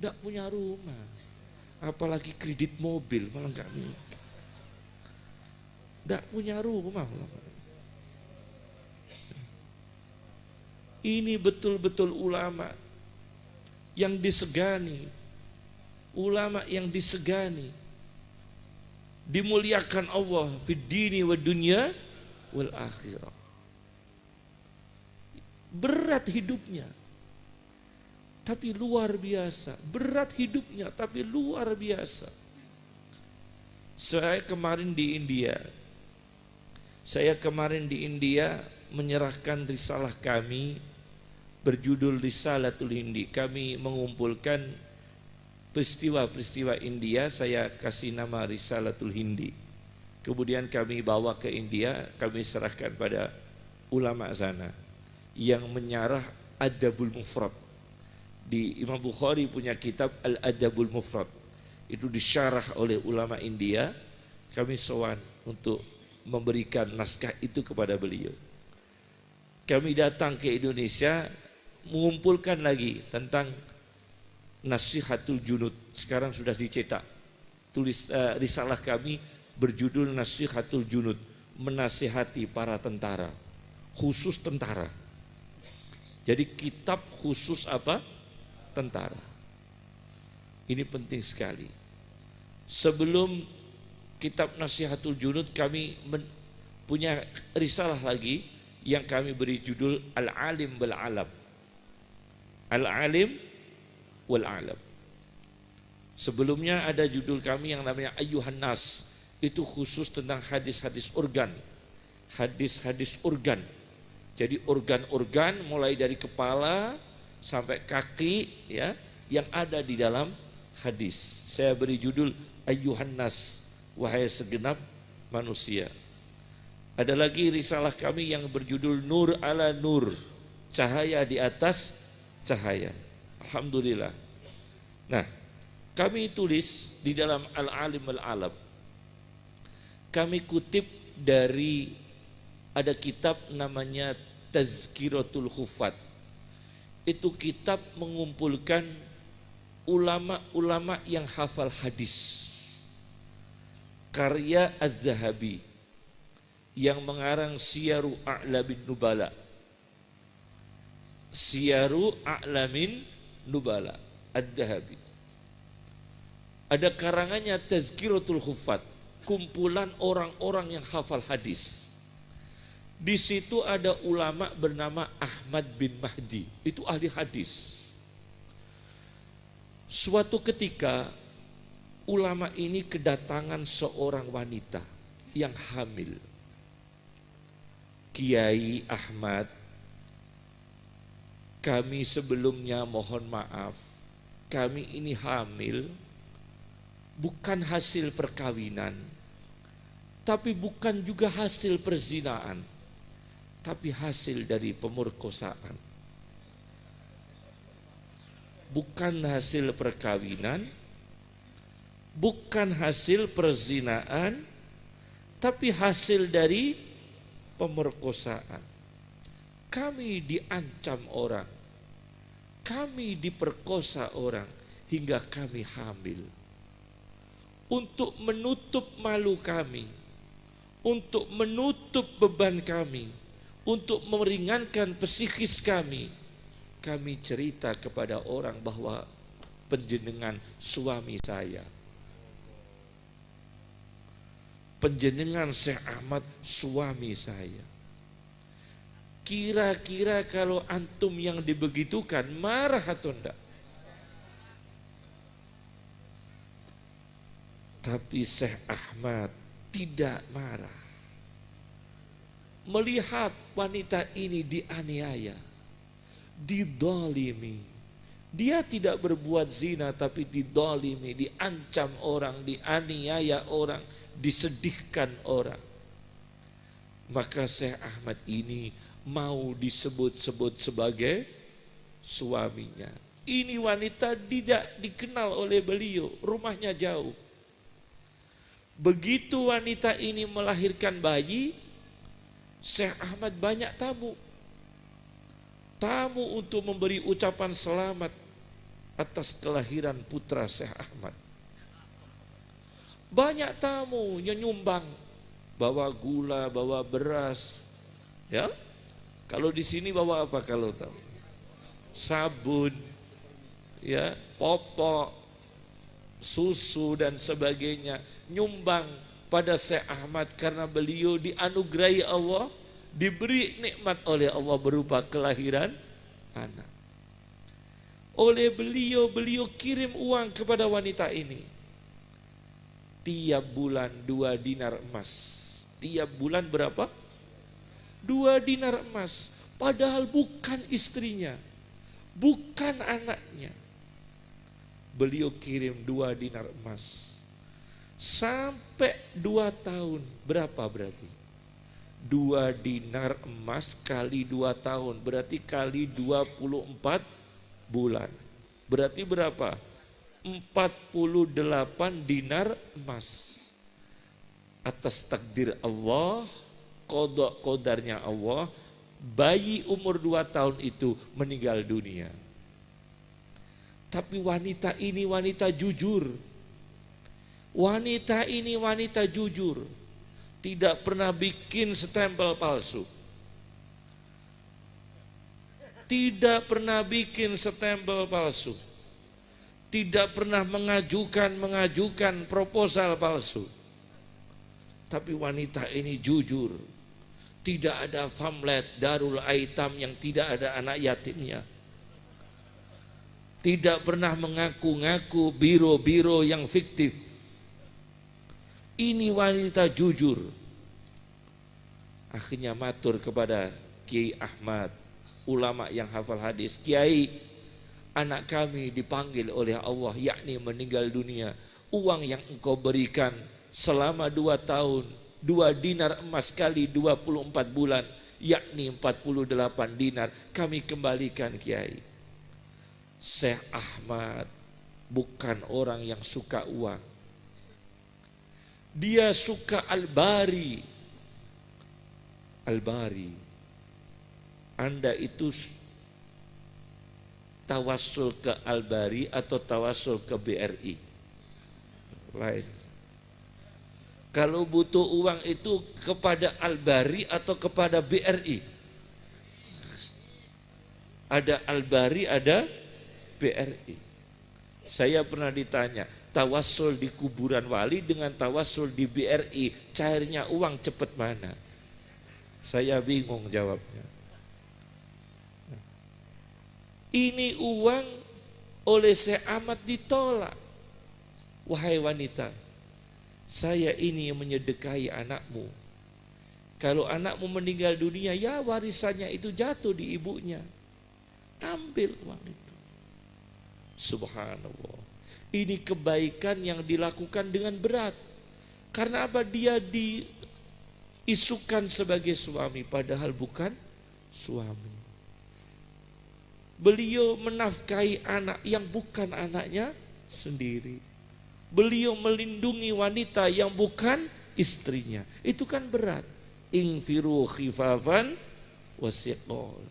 tidak punya rumah. Apalagi kredit mobil, malah enggak punya. Tidak punya rumah ulama. Ini betul-betul ulama yang disegani, ulama yang disegani, dimuliakan Allah fid dini wa dunya wal akhirah. Berat hidupnya, tapi luar biasa. Berat hidupnya, tapi luar biasa. Saya kemarin di India menyerahkan risalah kami berjudul Risalatul Hindi. Kami mengumpulkan peristiwa-peristiwa India, saya kasih nama Risalatul Hindi. Kemudian kami bawa ke India, kami serahkan pada ulama sana yang menyarah Adabul Mufrad. Di Imam Bukhari punya kitab Al-Adabul Mufrad, itu disyarah oleh ulama India. Kami sowan untuk memberikan naskah itu kepada beliau. Kami datang ke Indonesia mengumpulkan lagi tentang Nasihatul Junud. Sekarang sudah dicetak. Risalah kami berjudul Nasihatul Junud, menasihati para tentara, khusus tentara. Jadi kitab khusus apa? Tentara. Ini penting sekali. Sebelum kitab Nasihatul Junud kami punya risalah lagi yang kami beri judul Al-Alim wal-Alam. Al-Alim wal-Alam. Sebelumnya ada judul kami yang namanya Ayyuhan Nas. Itu khusus tentang hadis-hadis organ. Hadis-hadis organ. Jadi organ-organ mulai dari kepala sampai kaki ya yang ada di dalam hadis. Saya beri judul Ayyuhan Nas, wahai segenap manusia. Ada lagi risalah kami yang berjudul Nur ala Nur, cahaya di atas cahaya. Alhamdulillah. Nah, kami tulis di dalam Al-Alim Al-Alam. Kami kutip dari ada kitab namanya Tazkiratul Hufat. Itu kitab mengumpulkan ulama-ulama yang hafal hadis. Karya Az-Zahabi yang mengarang Siyaru A'lamin Nubala. Siyaru A'lamin Nubala Az-Zahabi. Ada karangannya Tazkiratul Hufat, kumpulan orang-orang yang hafal hadis. Di situ ada ulama bernama Ahmad bin Mahdi, itu ahli hadis. Suatu ketika ulama ini kedatangan seorang wanita yang hamil. Kiai Ahmad, kami sebelumnya mohon maaf, kami ini hamil, bukan hasil perkawinan, tapi bukan juga hasil perzinaan, tapi hasil dari pemerkosaan. Bukan hasil perkawinan, bukan hasil perzinaan, tapi hasil dari pemerkosaan. Kami diancam orang, kami diperkosa orang, hingga kami hamil. Untuk menutup malu kami, untuk menutup beban kami, untuk meringankan psikis kami cerita kepada orang bahwa penjenengan suami saya, penjenengan Syekh Ahmad suami saya. Kira-kira kalau antum yang dibegitukan marah atau enggak? Tapi Syekh Ahmad tidak marah. Melihat wanita ini dianiaya, didolimi. Dia tidak berbuat zina tapi didolimi, diancam orang, dianiaya orang, disedihkan orang. Maka Syekh Ahmad ini mau disebut-sebut sebagai suaminya. Ini wanita tidak dikenal oleh beliau, rumahnya jauh. Begitu wanita ini melahirkan bayi, Syekh Ahmad banyak tamu. Tamu untuk memberi ucapan selamat atas kelahiran putra Syekh Ahmad. Banyak tamu yang nyumbang, bawa gula, bawa beras. Ya, kalau di sini bawa apa kalau tahu? Sabun, ya, popok, susu dan sebagainya. Nyumbang pada Syekh Ahmad karena beliau dianugerahi Allah, diberi nikmat oleh Allah berupa kelahiran anak. Oleh beliau kirim uang kepada wanita ini. Tiap bulan 2 dinar emas. Tiap bulan berapa? 2 dinar emas. Padahal bukan istrinya, bukan anaknya. Beliau kirim 2 dinar emas. Sampai 2 tahun, berapa berarti? 2 dinar emas kali 2 tahun, berarti kali 24 bulan. Berarti berapa? 48 dinar emas. Atas takdir Allah, qadarnya Allah, bayi umur 2 tahun itu meninggal dunia. Tapi wanita ini wanita jujur. Wanita ini wanita jujur, tidak pernah bikin stempel palsu. tidak pernah bikin stempel palsu, tidak pernah mengajukan proposal palsu. Tapi wanita ini jujur, tidak ada pamflet Darul Aitam yang tidak ada anak yatimnya. Tidak pernah mengaku-ngaku biro-biro yang fiktif. Ini wanita jujur. Akhirnya matur kepada Kiai Ahmad, ulama yang hafal hadis, Kiai, anak kami dipanggil oleh Allah, yakni meninggal dunia. Uang yang engkau berikan selama 2 tahun, 2 dinar emas kali 24 bulan, yakni 48 dinar, kami kembalikan Kiai. Syekh Ahmad bukan orang yang suka uang. Dia suka al-bari. Al-bari. Anda itu tawassul ke al-bari atau tawassul ke BRI? Lain. Kalau butuh uang itu kepada al-bari atau kepada BRI? Ada al-bari, ada BRI. Saya pernah ditanya, tawassul di kuburan wali dengan tawassul di BRI, cairnya uang cepat mana? Saya bingung jawabnya. Ini uang oleh Syekh Ahmad ditolak. Wahai wanita, saya ini yang menyedekahi anakmu. Kalau anakmu meninggal dunia, ya warisannya itu jatuh di ibunya. Ambil uang itu. Subhanallah. Ini kebaikan yang dilakukan dengan berat. Karena apa? Dia diisukan sebagai suami padahal bukan suami. Beliau menafkahi anak yang bukan anaknya sendiri. Beliau melindungi wanita yang bukan istrinya. Itu kan berat. Infiru khifafan wasiqal.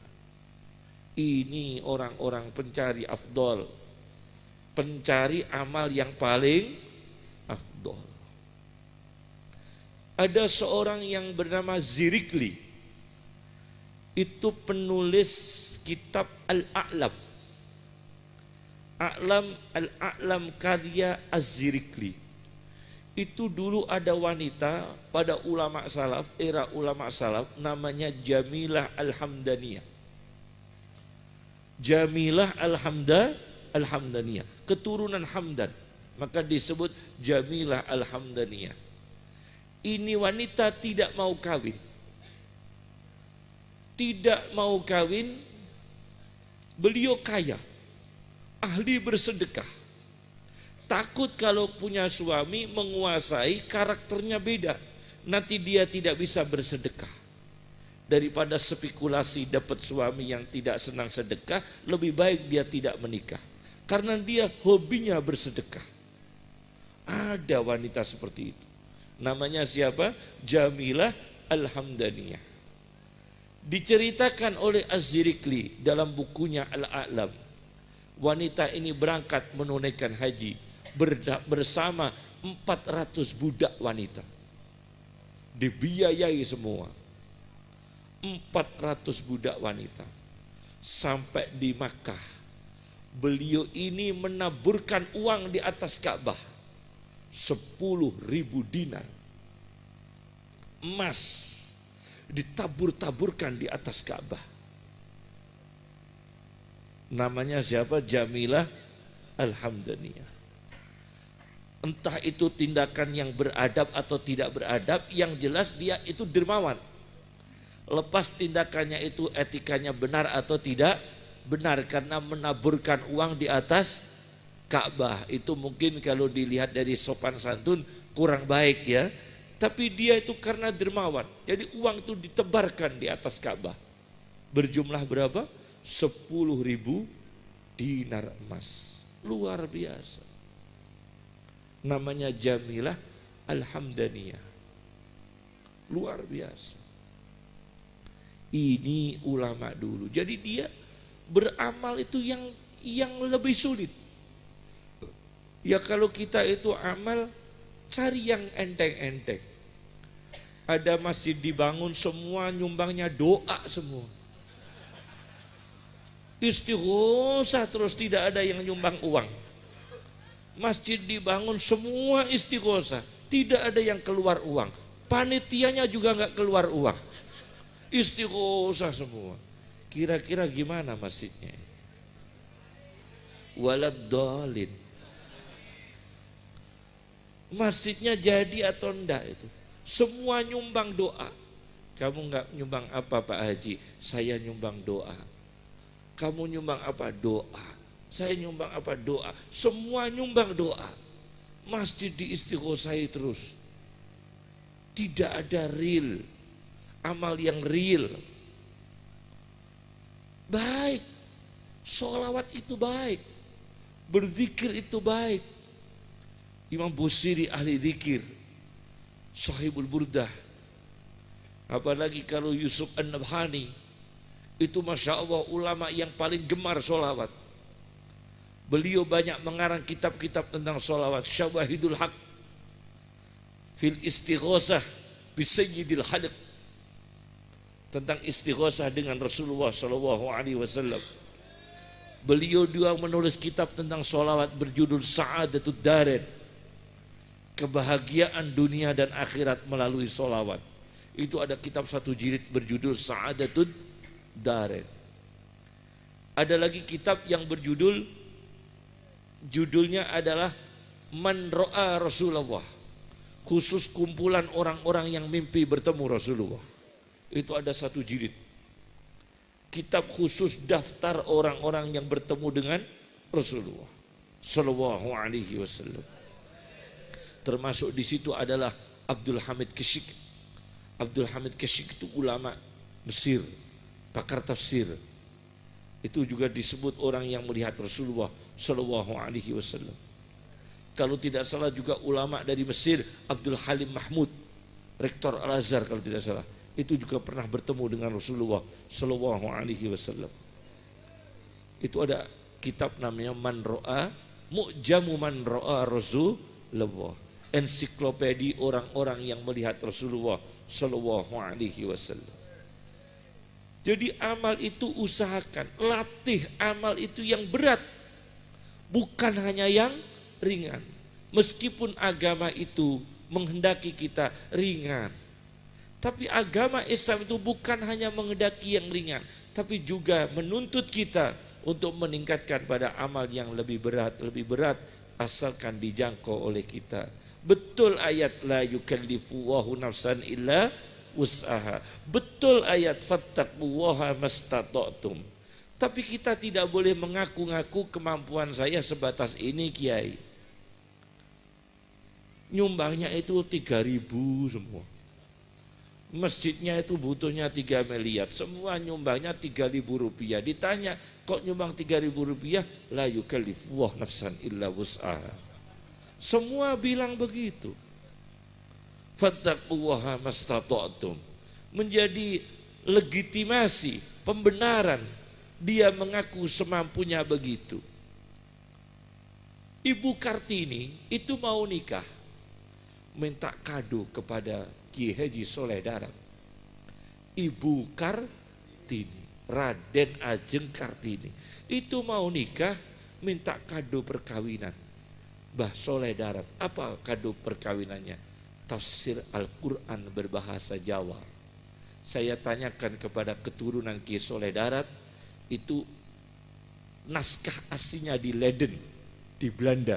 Ini orang-orang pencari afdol, pencari amal yang paling afdol. Ada seorang yang bernama Zirikli, itu penulis kitab Al-A'lam. Al-A'lam karya Az-Zirikli. Itu dulu ada wanita pada ulama salaf, era ulama salaf, namanya Jamilah Al-Hamdaniyah. Jamilah Al-Hamdaniyah, keturunan Hamdan, maka disebut Jamilah Al-Hamdaniyah. Ini wanita tidak mau kawin. Tidak mau kawin, beliau kaya, ahli bersedekah. Takut kalau punya suami menguasai, karakternya beda, nanti dia tidak bisa bersedekah. Daripada spekulasi dapat suami yang tidak senang sedekah, lebih baik dia tidak menikah. Karena dia hobinya bersedekah. Ada wanita seperti itu. Namanya siapa? Jamilah Al-Hamdaniyah. Diceritakan oleh Az-Zirikli dalam bukunya Al-A'lam. Wanita ini berangkat menunaikan haji bersama 400 budak wanita. Dibiayai semua. 400 budak wanita. Sampai di Makkah, beliau ini menaburkan uang di atas Ka'bah 10.000 dinar emas, ditabur-taburkan di atas Ka'bah. Namanya siapa? Jamilah Al-Hamdaniyah. Entah itu tindakan yang beradab atau tidak beradab, yang jelas dia itu dermawan. Lepas tindakannya itu etikanya benar atau tidak benar, karena menaburkan uang di atas Ka'bah itu mungkin kalau dilihat dari sopan santun kurang baik ya. Tapi dia itu karena dermawan, jadi uang itu ditebarkan di atas Ka'bah. Berjumlah berapa? 10.000 dinar emas. Luar biasa. Namanya Jamilah Al-Hamdaniyah. Luar biasa. Ini ulama dulu. Jadi dia beramal itu yang lebih sulit. Ya kalau kita itu amal, cari yang enteng-enteng. Ada masjid dibangun semua nyumbangnya doa semua. Istighosah terus, tidak ada yang nyumbang uang. Masjid dibangun semua istighosah, tidak ada yang keluar uang. Panitianya juga nggak keluar uang, istighosah semua. Kira-kira gimana masjidnya? Waladhdallin. Masjidnya jadi atau enggak itu? Semua nyumbang doa. Kamu nggak nyumbang apa Pak Haji? Saya nyumbang doa. Kamu nyumbang apa? Doa. Saya nyumbang apa? Doa. Semua nyumbang doa. Masjid diistighosahi terus. Tidak ada real, amal yang real. Baik, sholawat itu baik, berzikir itu baik. Imam Busiri ahli zikir, Sahibul Burdah. Apalagi kalau Yusuf An-Nabhani, itu Masya Allah ulama yang paling gemar sholawat. Beliau banyak mengarang kitab-kitab tentang sholawat. Syawahidul Haq fil istighosah bisayyidil Halik, tentang istighosah dengan Rasulullah SAW. Beliau juga menulis kitab tentang sholawat berjudul Sa'adatud Darain, kebahagiaan dunia dan akhirat melalui sholawat. Itu ada kitab satu jilid berjudul Sa'adatud Darain. Ada lagi kitab yang judulnya adalah Man Ra'a Rasulullah, khusus kumpulan orang-orang yang mimpi bertemu Rasulullah. Itu ada satu jilid. Kitab khusus daftar orang-orang yang bertemu dengan Rasulullah Sallallahu Alaihi Wasallam. Termasuk di situ adalah Abdul Hamid Kashik. Abdul Hamid Kashik itu ulama Mesir, pakar tafsir. Itu juga disebut orang yang melihat Rasulullah Sallallahu Alaihi Wasallam. Kalau tidak salah juga ulama dari Mesir, Abdul Halim Mahmud, rektor Al-Azhar kalau tidak salah, itu juga pernah bertemu dengan Rasulullah Sallallahu Alaihi Wasallam. Itu ada kitab namanya Man Ra'a, Mu'jamu Man Ra'a Rasulullah, ensiklopedi orang-orang yang melihat Rasulullah Sallallahu Alaihi Wasallam. Jadi amal itu usahakan, latih amal itu yang berat, bukan hanya yang ringan. Meskipun agama itu menghendaki kita ringan, tapi agama Islam itu bukan hanya menghendaki yang ringan, tapi juga menuntut kita untuk meningkatkan pada amal yang lebih berat asalkan dijangkau oleh kita. Betul ayat la yukallifullahu nafsan illa wus'aha. Betul ayat fattaqullaha mastata'tum. Tapi kita tidak boleh mengaku-ngaku kemampuan saya sebatas ini Kiai. Nyumbangnya itu 3.000 semua. Masjidnya itu butuhnya 3 miliar. Semua nyumbangnya 3.000 rupiah. Ditanya kok nyumbang 3.000 rupiah? La yukallifullahu nafsan illa wus'aha. Semua bilang begitu. Fattaqullaha mastata'tum. Menjadi legitimasi, pembenaran. Dia mengaku semampunya begitu. Ibu Kartini itu mau nikah, minta kado kepada Ki Haji Soleh Darat. Ibu Kartini, Raden Ajeng Kartini, itu mau nikah, minta kado perkawinan. Mbah Soleh Darat, apa kado perkawinannya? Tafsir Al-Quran berbahasa Jawa. Saya tanyakan kepada keturunan Ki Soleh Darat, itu naskah aslinya di Leiden, di Belanda.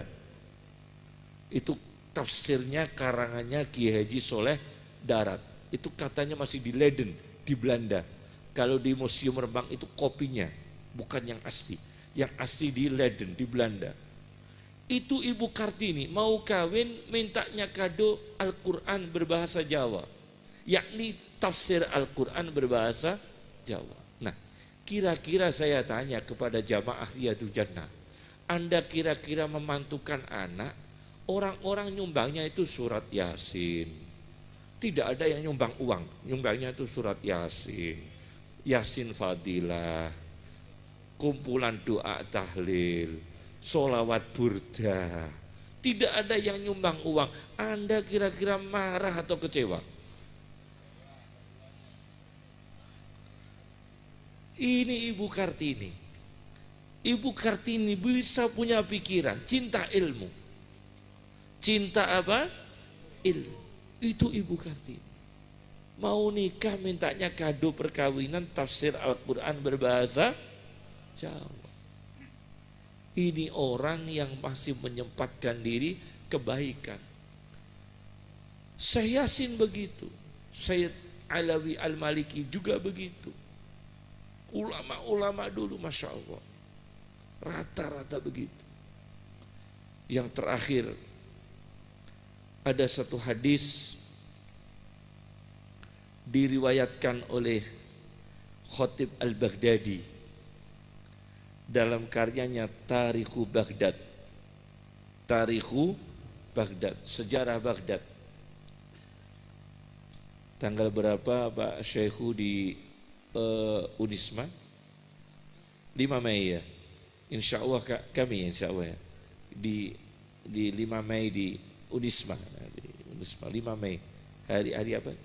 Itu tafsirnya karangannya Ki Haji Soleh Darat. Itu katanya masih di Leiden, di Belanda. Kalau di Museum Rembang itu kopinya, bukan yang asli. Yang asli di Leiden, di Belanda. Itu Ibu Kartini mau kawin, mintanya kado Al-Quran berbahasa Jawa, yakni tafsir Al-Quran berbahasa Jawa. Nah, kira-kira saya tanya kepada jamaah Riyadul Jannah, Anda kira-kira memantukan anak, orang-orang nyumbangnya itu surat Yasin. Tidak ada yang nyumbang uang, nyumbangnya itu surat Yasin, Yasin Fadilah, kumpulan doa tahlil, sholawat burda. Tidak ada yang nyumbang uang. Anda kira-kira marah atau kecewa? Ini Ibu Kartini Ibu Kartini bisa punya pikiran, cinta ilmu. Cinta apa? Ilmu. Itu Ibu Kartini. Mau nikah mintanya kado perkawinan tafsir Al-Quran berbahasa Jawa. Ini orang yang masih menyempatkan diri kebaikan. Syekh Yasin begitu, Syekh Alawi Al-Maliki juga begitu. Ulama-ulama dulu Masya Allah rata-rata begitu. Yang terakhir ada satu hadis diriwayatkan oleh Khatib Al-Baghdadi dalam karyanya Tarikhu Baghdad. Tarikhu Baghdad, sejarah Baghdad. Tanggal berapa Pak Syekhu di Unisma? 5 Mei ya. Insya Allah kami insya Allah ya. Di 5 Mei di Unisma. Di Unisma 5 Mei. Hari apa?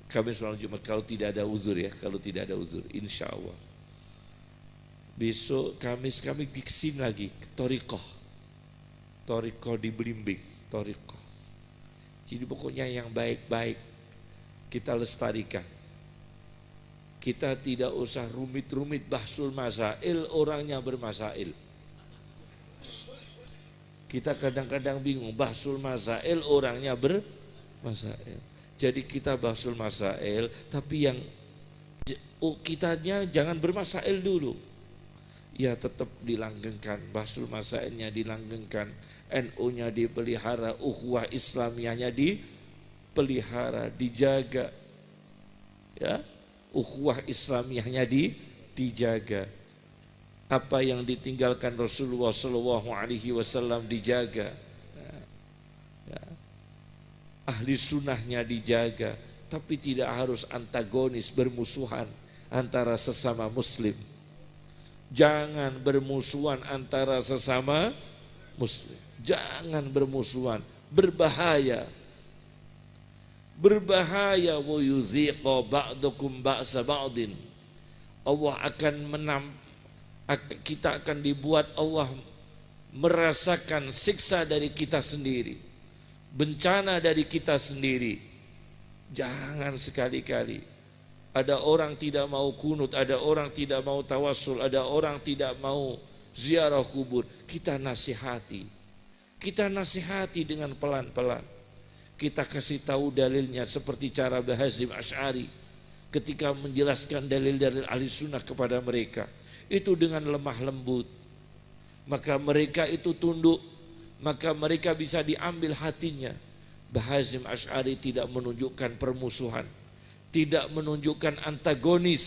Kamis malam Jumat kalau tidak ada uzur ya. Kalau tidak ada uzur insya Allah. Besok Kamis kami biksin lagi Torikoh di Belimbing, Torikoh. Jadi pokoknya yang baik-baik kita lestarikan. Kita tidak usah rumit-rumit bahsul masail, orangnya bermasail. Kita kadang-kadang bingung bahsul masail, orangnya bermasail. Jadi kita bahsul masail, tapi yang kitanya jangan bermasail dulu. Ya tetap dilanggengkan, bahsul masailnya dilanggengkan, NU-nya dipelihara, ukhuwah Islamiyahnya dipelihara, dijaga. Ya, ukhuwah Islamiyahnya dijaga. Apa yang ditinggalkan Rasulullah SAW dijaga. Ya. Ahli sunnahnya dijaga, tapi tidak harus antagonis, bermusuhan antara sesama muslim. Jangan bermusuhan antara sesama muslim. Jangan bermusuhan, berbahaya. Berbahaya wa yuziqa ba'dukum ba'sa ba'din. Allah akan kita akan dibuat Allah merasakan siksa dari kita sendiri. Bencana dari kita sendiri. Jangan sekali-kali. Ada orang tidak mau kunut, ada orang tidak mau tawassul, ada orang tidak mau ziarah kubur. Kita nasihati. Kita nasihati dengan pelan-pelan. Kita kasih tahu dalilnya seperti cara Bahazim Asy'ari ketika menjelaskan dalil-dalil ahli sunnah kepada mereka. Itu dengan lemah lembut. Maka mereka itu tunduk, maka mereka bisa diambil hatinya. Bahazim Asy'ari tidak menunjukkan permusuhan, tidak menunjukkan antagonis.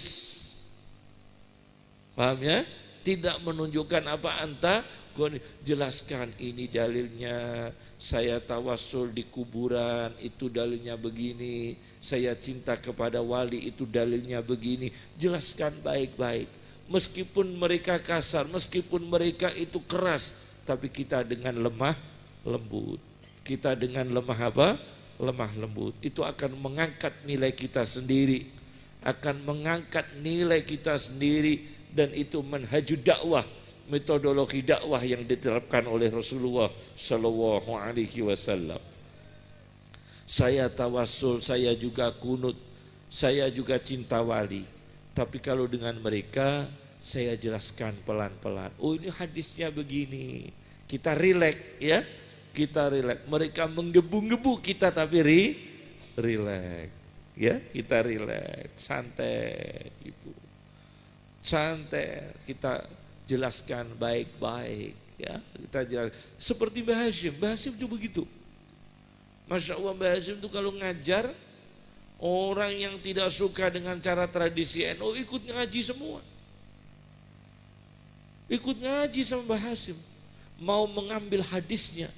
Paham ya? Tidak menunjukkan apa antagonis. Jelaskan ini dalilnya, saya tawassul di kuburan, itu dalilnya begini. Saya cinta kepada wali, itu dalilnya begini. Jelaskan baik-baik. Meskipun mereka kasar, meskipun mereka itu keras, tapi kita dengan lemah lembut. Kita dengan lemah apa? Lemah lembut. Itu akan mengangkat nilai kita sendiri, akan mengangkat nilai kita sendiri, dan itu manhajud dakwah, metodologi dakwah yang diterapkan oleh Rasulullah Shallallahu Alaihi Wasallam. Saya tawassul, saya juga kunut, saya juga cinta wali. Tapi kalau dengan mereka saya jelaskan pelan-pelan. Oh ini hadisnya begini. Kita rileks ya. Kita rileks. Mereka menggebu-gebu kita tapi rileks. Ya, kita rileks, santai gitu. Santai, kita jelaskan baik-baik ya. Kita jelaskan seperti Mbah Hashim juga begitu. Masya Allah, Mbah Hashim itu kalau ngajar, orang yang tidak suka dengan cara tradisi NU ikut ngaji semua. Ikut ngaji sama Mbah Hashim, mau mengambil hadisnya.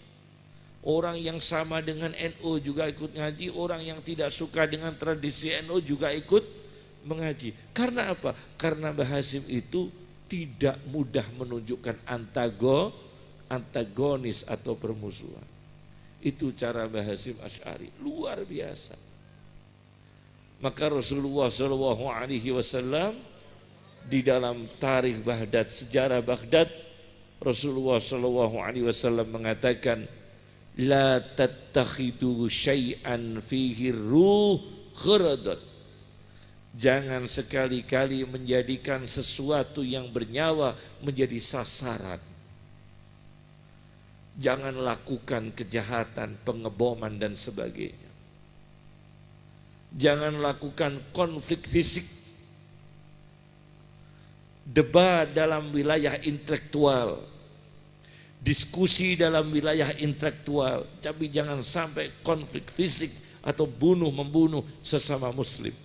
Orang yang sama dengan NU juga ikut ngaji, orang yang tidak suka dengan tradisi NU juga ikut mengaji. Karena apa? Karena Mbah Hashim itu tidak mudah menunjukkan antagonis atau permusuhan. Itu cara Mbah Hashim Asy'ari, luar biasa. Maka Rasulullah SAW Di dalam tarikh Baghdad, sejarah Baghdad, Rasulullah SAW mengatakan, la tattakhidu syai'an fihi ruh kharadan. Jangan sekali-kali menjadikan sesuatu yang bernyawa menjadi sasaran. Jangan lakukan kejahatan, pengeboman dan sebagainya. Jangan lakukan konflik fisik, debat dalam wilayah intelektual, diskusi dalam wilayah intelektual, tapi jangan sampai konflik fisik atau bunuh-membunuh sesama muslim.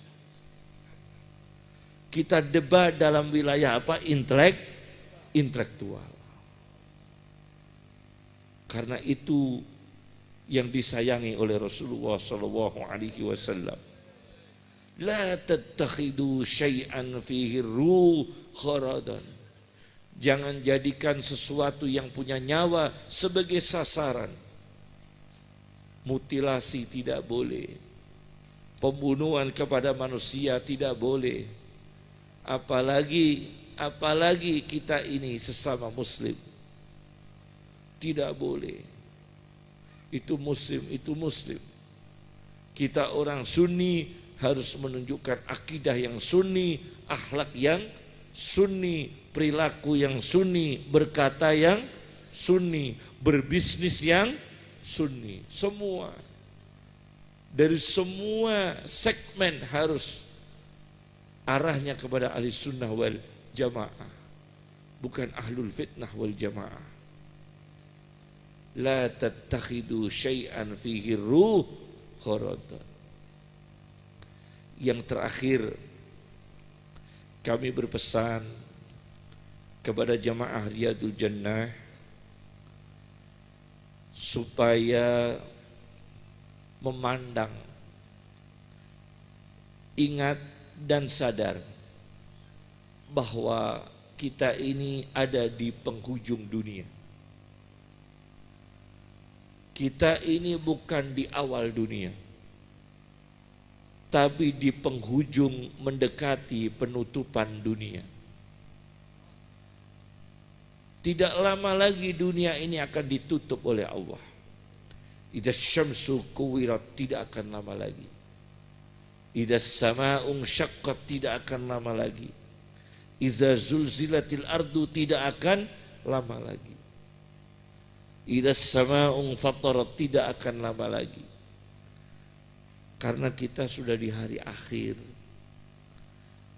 Kita debat dalam wilayah apa? Intelektual. Karena itu yang disayangi oleh Rasulullah SAW. La tattakhidu syai'an fihi ruh kharadan. Jangan jadikan sesuatu yang punya nyawa sebagai sasaran. Mutilasi tidak boleh. Pembunuhan kepada manusia tidak boleh. Apalagi kita ini sesama muslim. Tidak boleh. Itu muslim. Kita orang Sunni harus menunjukkan akidah yang Sunni, akhlak yang Sunni, perilaku yang Sunni, berkata yang Sunni, berbisnis yang Sunni. Semua dari semua segmen harus arahnya kepada ahli sunnah wal jamaah, bukan ahlul fitnah wal jamaah. La tattakhidu syai'an fihi ruh kharadan. Yang terakhir, kami berpesan kepada jamaah Riyadul Jannah supaya memandang, ingat dan sadar bahwa kita ini ada di penghujung dunia. Kita ini bukan di awal dunia, tapi di penghujung mendekati penutupan dunia. Tidak lama lagi dunia ini akan ditutup oleh Allah. Idza syamsu kuwirat, tidak akan lama lagi. Idza samaa'un syaqqat, tidak akan lama lagi. Idza zulzilatil ardu, tidak akan lama lagi. Idza samaa'un fatarat, tidak akan lama lagi. Karena kita sudah di hari akhir.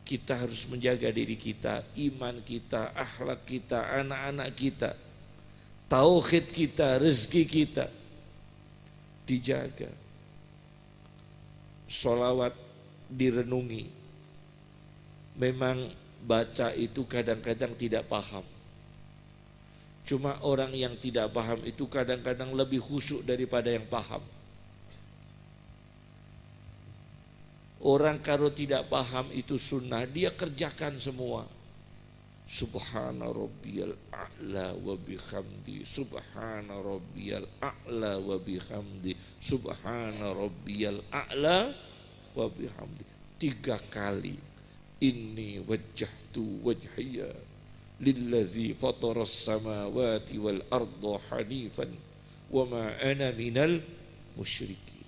Kita harus menjaga diri kita, iman kita, akhlak kita, anak-anak kita, tauhid kita, rezeki kita dijaga. Sholawat direnungi. Memang baca itu kadang-kadang tidak paham. Cuma orang yang tidak paham itu kadang-kadang lebih khusyuk daripada yang paham. Orang kalau tidak paham itu sunnah, dia kerjakan semua. Subhana rabbiyal a'la wa bihamdi, subhana rabbiyal a'la wa bihamdi, subhana rabbiyal a'la wa bihamdi. 3 kali. Inni wajjahtu wajhiya lillazi fataras samawati wal arda hanifan wa ma ana minal musyrikin.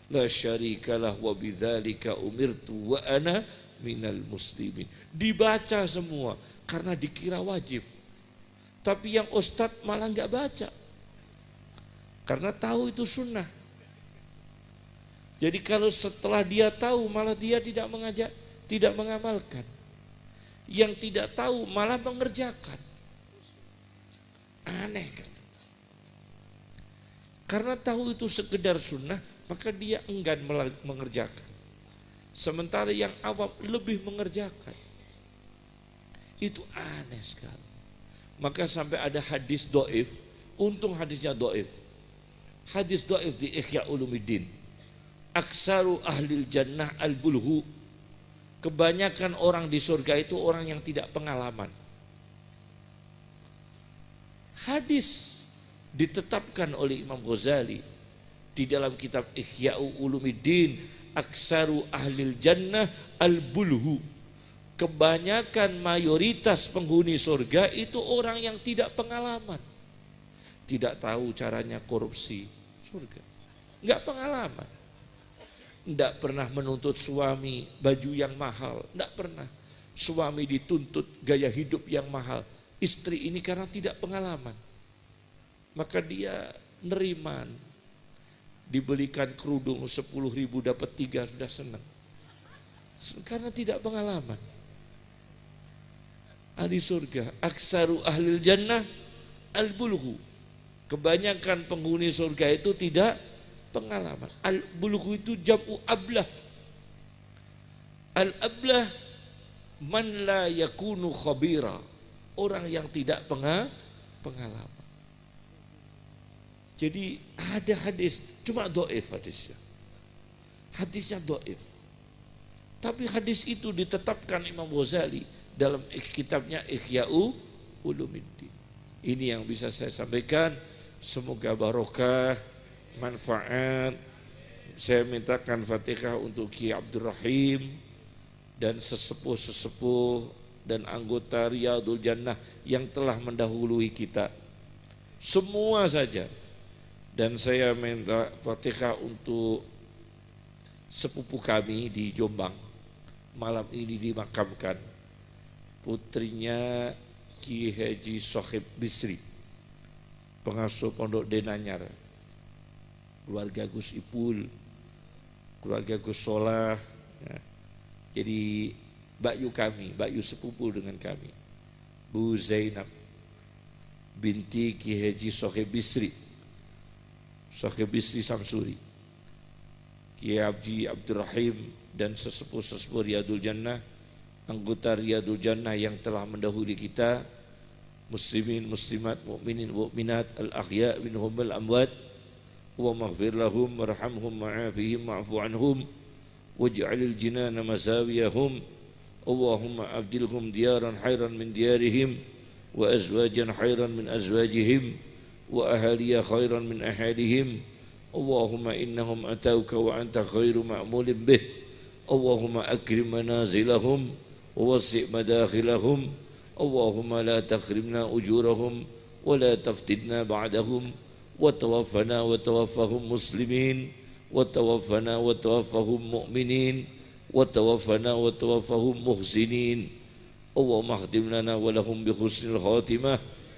La syarikalah wa bidzalika umirtu wa ana minal muslimin. Dibaca semua karena dikira wajib. Tapi yang ustadz malah enggak baca. Karena tahu itu sunnah. Jadi kalau setelah dia tahu malah dia tidak mengajak, tidak mengamalkan. Yang tidak tahu malah mengerjakan. Aneh kan? Karena tahu itu sekedar sunnah, maka dia enggan mengerjakan. Sementara yang awam lebih mengerjakan. Itu aneh sekali. Maka sampai ada hadis do'if, untung hadisnya do'if. Hadis do'if di Ihya Ulumuddin. Aksaru ahlil jannah al-bulhu. Kebanyakan orang di surga itu orang yang tidak pengalaman. Hadis ditetapkan oleh Imam Ghazali di dalam kitab Ihya Ulumuddin, aksaru ahlil jannah al-bulhu. kebanyakan mayoritas penghuni surga itu orang yang tidak pengalaman. Tidak tahu caranya korupsi surga. Enggak pengalaman. Enggak pernah menuntut suami baju yang mahal. Enggak pernah. Suami dituntut gaya hidup yang mahal. Istri ini karena tidak pengalaman. Maka dia neriman. Dibelikan kerudung 10.000 dapat 3 sudah senang. Karena tidak pengalaman. Ahli surga, aksaru ahlil jannah al-bulghu. Kebanyakan penghuni surga itu tidak pengalaman. Al-bulghu itu jam'u ablah. Al-ablah man la yakunu khabira. Orang yang tidak pengalaman. Jadi ada hadis, cuma dhaif hadisnya. Hadisnya dhaif. Tapi hadis itu ditetapkan Imam Ghazali dalam kitabnya Ihya'u Ulumuddin. Ini yang bisa saya sampaikan. Semoga barokah, manfaat. Saya mintakan Fatihah untuk Ki Abdul Rahim dan sesepuh-sesepuh dan anggota Riyadul Jannah yang telah mendahului kita. Semua saja. Dan saya minta Fatihah untuk sepupu kami di Jombang. Malam ini dimakamkan. Putrinya Ki Haji Sohib Bisri, pengasuh Pondok Denanyar, keluarga Gus Ipul, keluarga Gus Solah. Ya. Jadi bakyu kami, bakyu sepupu dengan kami, Bu Zainab binti Ki Haji Sohib Bisri, Sohib Bisri Samsuri, Ki Haji Abdurrahim dan sesepuh-sesepuh Riyadul Jannah, anggota Riyadul Jannah yang telah mendahului kita, muslimin, muslimat, mu'minin, mu'minat, al-ahya minhum al-amwat, wa maghfir lahum, warhamhum, ma'afihim, ma'afu anhum, waj'alil jinana mazawiyahum, Allahumma abdilhum diyaran khairan min diyarihim, wa azwajan khairan min azwajihim, wa ahaliya khairan min ahalihim, Allahumma innahum atauka wa anta khairu ma'mulin bih, Allahumma akrim manazilahum, ووسع مداخلهم اللهم لا تحرمنا أجورهم ولا تفتنا بعدهم وتوفنا وتوفهم مسلمين وتوفنا وتوفهم مؤمنين وتوفنا وتوفهم محسنين اللهم اختم لنا ولهم بحسن الخاتمة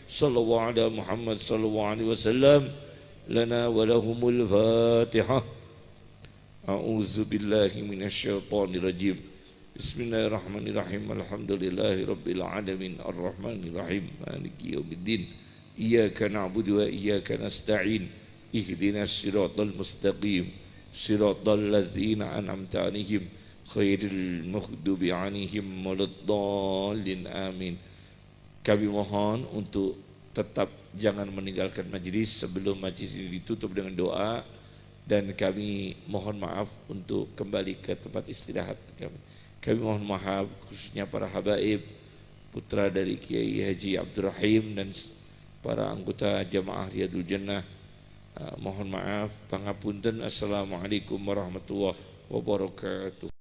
صلى الله على محمد صلى الله عليه وسلم لنا ولهم الفاتحة أعوذ بالله من الشيطان الرجيم Bismillahirrahmanirrahim. Alhamdulillahi Rabbil Alamin. Ar-Rahmanirrahim. Maliki yawmiddin. Iyaka na'budu wa iyaka nasta'in. Ihdinas siratal mustaqim. Siratal ladzina an'amta 'alaihim khairil maghdubi 'alaihim waladdallin. Amin. Kami mohon untuk tetap jangan meninggalkan majlis sebelum majlis ini ditutup dengan doa, dan kami mohon maaf untuk kembali ke tempat istirahat kami. Kami mohon maaf khususnya para habaib, putra dari Kiai Haji Abdul Rahim dan para anggota jamaah Riyadul Jannah. Mohon maaf, pangapunten. Assalamualaikum warahmatullahi wabarakatuh.